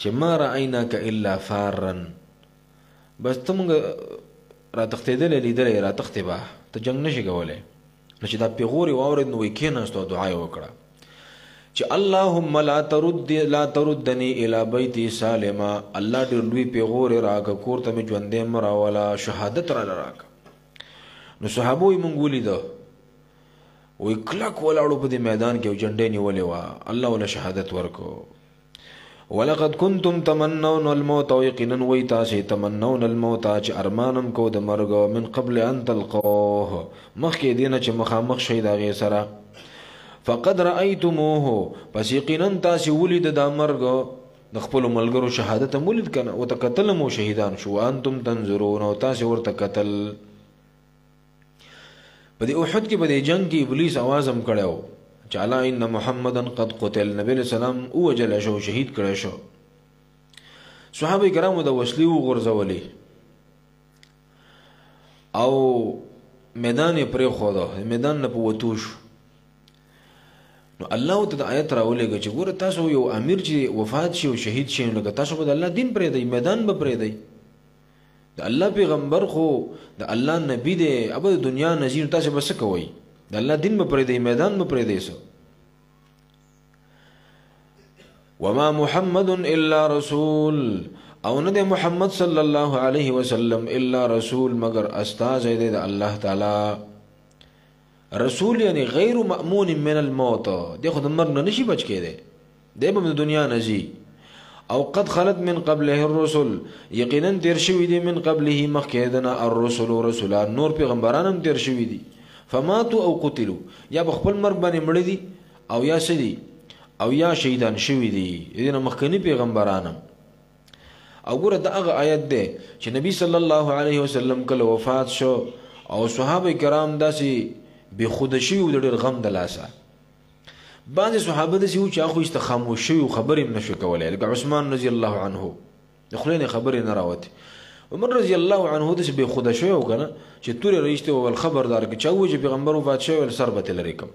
چې ما رایناک الا فارا بس تمغه را تختیدل لیدل را تختبا ته جنگ نشي کولای نو چې دا پیغور واورید نو کېناستو دعا وکړه چې اللهم لا تردني الى بيتي سالما الله دې لوی پیغور راک کور ته مې ژوندې مرا ولا شهادت را راک نو صحابه یې مونږ ولیدو وی کلک ولاړو په دې میدان کې جنډې نیولې وا الله ولا شهادت ورکو ولقد كنتم تمنون الموت ويقينا وی تاسو تمنون الموت چې ارمانم کو د مرګ من قبل ان تلقوه مخکې دینه چې مخامخ شي دا غي سره فقد رايتموه پس یقینا تاسو ولید د مرګ د خپل ملګرو شهادت مولید کنه او تقتل مو شهیدان شو انتم تنظرون او تاسو ورته قتل په دې احد کې په دې جنگ کې ابلیس आवाज هم کړو چې الا ان محمدن قد قتل نبی رسول الله او وجل شو شهید کړی شو صحابه کرامو د وسلی وغورځولې او میدان یې پرې خوده میدان نه په وتو شو نو الله ته د آیت راولېږه چې ګوره تاسو یو امیر چې وفات شي او شهید شي نو تاسو به د الله دین پرېږدئ میدان به پرېږدئ د الله پیغمبر خو د الله نبی دی اب د دنیا نذیر تاسو به څه کوئ د الله دین به پرېږدئ میدان به پرېږدئ څه وما محمد الا رسول او نه د محمد صلی الله علیه وسلم الا رسول مگر استاذ دی د الله تعالی رسول یعنی غیر مأمون من الموت دی خود مرګ نه نشي بچ کېده دی به د دنیا نزي او قد خلت من قبله الرسل یقینا تیر شوی دی من قبله مخکېدنا الرسل رسولان نور پیغمبران هم تیر شوی دي فماتوا او قتلوا یا بخپل مرګ باندې مړ دي او یا سدي او یا شهیدان شوی دي دینه مخکنی پیغمبرانم او ګوره د هغه آیت دی چې نبی صلی الله علیه وسلم کله وفات شو او صحابه کرام داسې بې خوده شوي د ډېر غم د لاسه بعضې صحابه داسې وو چې هغوی خاموش شوي خبرې هم نشو کولی لکه عثمان رضی الله عنه د خولې نه خبرې نه راوتې عمر رضی الله عنه داسې بې خوده شوی و که نه چې تورې رایستې وویل خبردار که چا ووایي چې پیغمبر وفات شوی ویل سر به ترې لرې کړم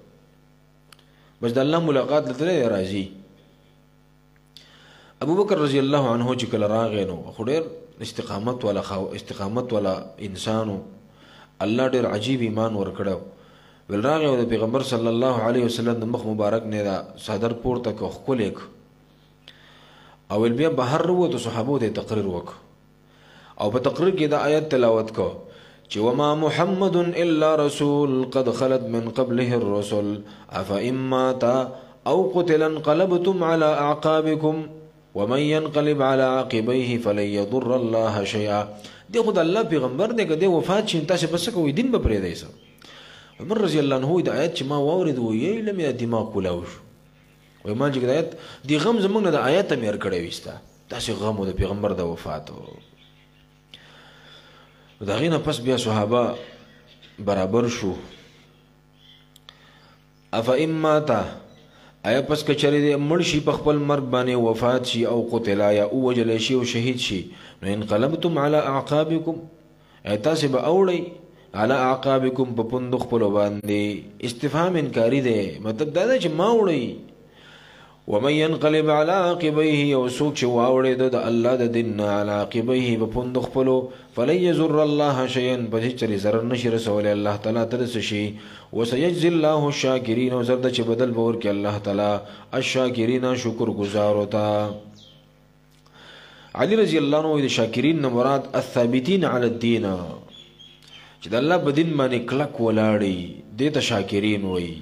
بس د الله ملاقات له تللی دی راځي ابو بکر رضی الله عنه چې کله راغی نو خو ډېر استقامت والا انسانو الله ډېر عجیب ایمان ورکړی ول راغی او د پیغمبر صلی الله علیه وسلم د مخ مبارک نه دا صدر پورته کو خلیک او بیا بهر وروته صحابو ته تقریر وک او په تقریر کې دا آیت تلاوت کو چې وما محمد الا رسول قد خلت من قبله الرسل افئن مات او قتل انقلبتم على اعقابكم ومن ينقلب على عقبيه فلن يضر الله شيئا دی خدای الله پیغمبر دی که دی وفات شي تاسو بس کوی دین به پرې دی عمر رضی الله عنه د آیت چې ما واورید و یې لم دماغ کولاو شو وای ما چې د آیت دی غم زمونږ نه د آیت مېر کړی وستا تاسو غم د پیغمبر د وفات دا غینه پس بیا صحابه برابر شو اف اماتا آیا پس کچری دی مړ شي په خپل مرګ باندې وفات شي او قتل یا او وجل شي او شهید شي نو انقلبتم على اعقابكم تاسو به اوړی على اعقابكم په پوند خپل باندې استفهام انکاری دی مطلب دا چې ما وړی ومن ينقلب على عقبيه وسوق چې واوړی د الله د دین على عقبيه په پوند خپل فلن يضر الله شيئا په هیڅ ضرر نشي رسول الله تعالی ترس شي وسيجزي الله الشاكرين وزرد چې بدل بور کې الله تعالی الشاکرین شکر گزار ہوتا علی رضی الله عنه د شاکرین نه مراد الثابتین علی الدین چې د الله په دین باندې کلک ولاړی دې ته شاکرین وایي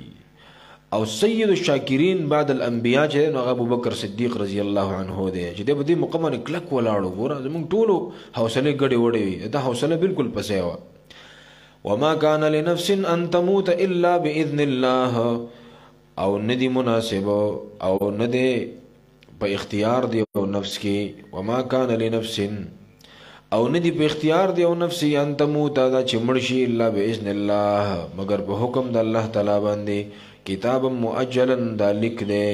او سید الشاکرین بعد الانبیاء چې نو ابو بکر صدیق رضی الله عنه دی چې د دې مقام باندې کلک ولاړو ګوره زموږ ټولو حوصله ګډې وړې دا حوصله بالکل پسې و وما كان لنفس ان تموت الا باذن الله او ندی مناسب او ندی په اختیار دی او نفس کې وما كان لنفس او ندی په اختیار دی او نفس ان تموت دا چې مړ شي الا باذن الله مگر په حکم د الله تعالی باندې کتاب مؤجلا دا لیک دی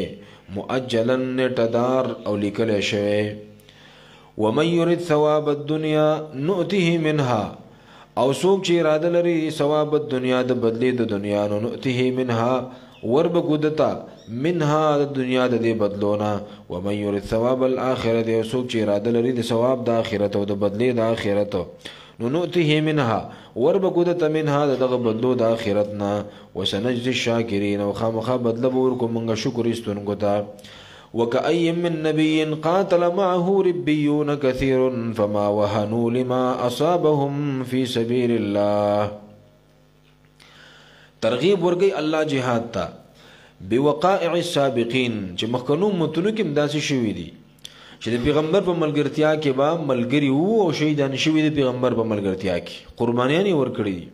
مؤجلا نټدار او لیکل شوی ومن يريد ثواب الدنيا نؤته منها او څوک چې اراده لري ثواب الدنیا د بدلی د دنیا نو نؤته منها وربګودتا منها د دنیا د دې بدلونا ومن يريد ثواب الاخره او څوک چې اراده لري د ثواب د اخرت او د بدلی د اخرت نو نؤته منها وربګودتا منها دغه بدلو د اخرتنا وسنجزي الشاکرین او خامخا بدل ورکو منګه شکر استونګو تا وكأي من نبي قاتل معه ربيون كثير فما وهنوا لما أصابهم في سبيل الله ترغیب ورګي الله جهاد تا بوقائع السابقين چې مخکنو متونو کې داسې شوی دي چې د پیغمبر په ملګرتیا کې با ملګری وو او شهیدان شوی دي پیغمبر په ملګرتیا کې قربانیان ورکړي دي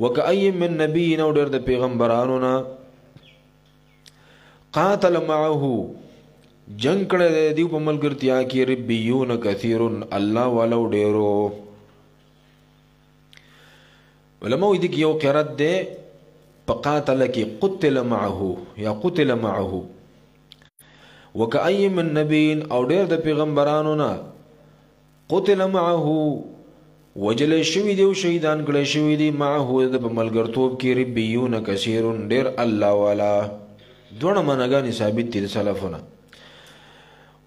وكأي من نبي نو ډېر د پیغمبرانو نه قاتل معه جنگ کړه دیو په ملګرتیا کې ربيون كثير الله ولو ډېرو علماء دې کې یو قرات ده فقاتل کې قتل معه یا قتل معه وكأي من نبي او ډېر د پیغمبرانو نه قتل معه وجل شوی دی او شهیدان کړه شوی دی معه د ملګرتوب کې ربیون کثیر ډیر الله والا دونه منګانی ثابت دي سلفونه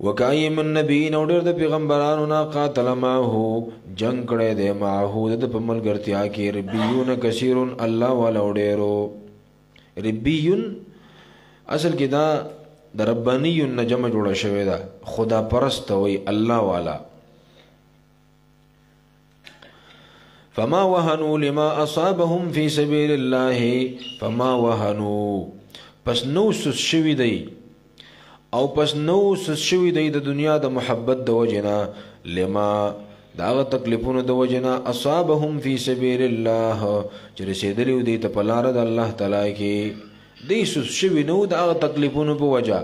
وکای من نبیین او ډیر د پیغمبرانو نا قاتل معه جنگ کړه دی معه د ملګرتیا کې ربیون کثیر الله والا ډیرو ربیون اصل کې دا د ربانی نجمه جوړه شوی دا خدا پرست وي الله والا فما وهنوا لما اصابهم في سبيل الله فما وهنوا پس نو سس شوی دی او پس نو سس شوی دی د دنیا د محبت د وجنا لما داغه تکلیفونو د وجنا اصابهم في سبيل الله چې رسیدلی دی ته په لار د الله تعالی کې دی سس شوی نو داغه تکلیفونو په وجا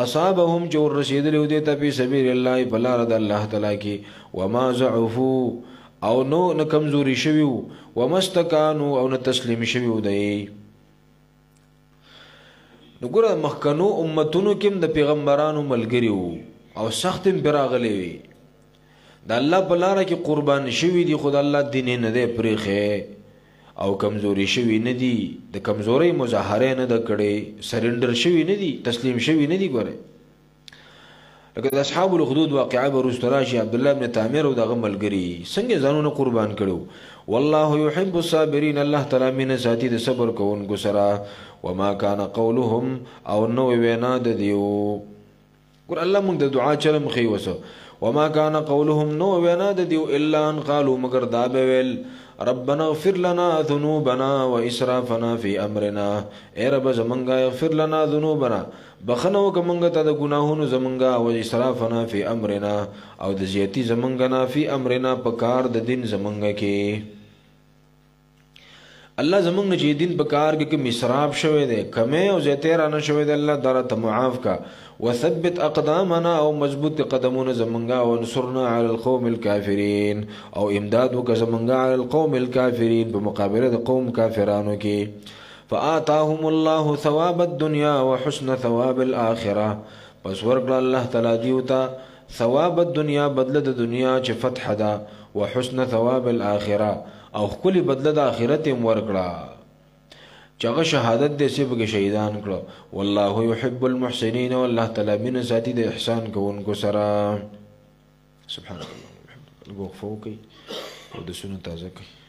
اصابهم جو رسیدلی دی ته په سبيل الله په لار د الله تعالی کې وما ضعفوا او نو نه کمزوري شوی او مستکانو او نه تسلیم شوی دی نو ګره مخکنو امتونو کې د پیغمبرانو ملګری او سخت براغلی وي د الله په لار کې قربان شوی دی خدای الله دین نه دی پرېخه او کمزوري شوی نه دی د کمزوري مظاهره نه د کړي سرندر شوی نه دی تسلیم شوی نه دی ګره لکه د اصحاب الخدود واقعه برستراشي عبد الله ابن تعمیر او دغه ملګری څنګه ځانونه قربان کړو والله يحب الصابرين الله تعالی من ساتي د صبر کوونکو سره وما كان قولهم او نو وینا د دیو ګور الله موږ د دعا چرم خي وسو وما كان قولهم نو وینا د دیو الا ان قالوا مگر دا ویل ربنا اغفر لنا ذنوبنا واسرافنا في امرنا اے رب زمنګا اغفر لنا ذنوبنا بخنو کمنګ ته د ګناهونو زمنګا او اسرافنا في امرنا او د زیاتی زمنګنا في امرنا په کار د دین زمنګ کې الله زمنګ چې دین په کار کې مسراب شوه دي کمه او زیاته را نه شوه دي الله درته معاف کا وثبت اقدامنا او مضبوط قدمونه زمنګا او انصرنا على القوم الكافرين او امداد وک زمنګا على القوم الكافرين بمقابله د قوم کافرانو کې فآتاهم الله ثواب الدنيا وحسن ثواب الاخره پس ورکړه الله تعالی دیوتا ثواب الدنيا بدله د دنیا چې فتح ده وحسن ثواب الاخره او خپل بدله د اخرت هم ورکړه چاغه شهادت دې سی بګه شهیدان کړه والله يحب المحسنين والله تعالی من ذاتی د احسان کوونکو سره سبحان الله وبحمده الغفور کوي او د سنت تازه کوي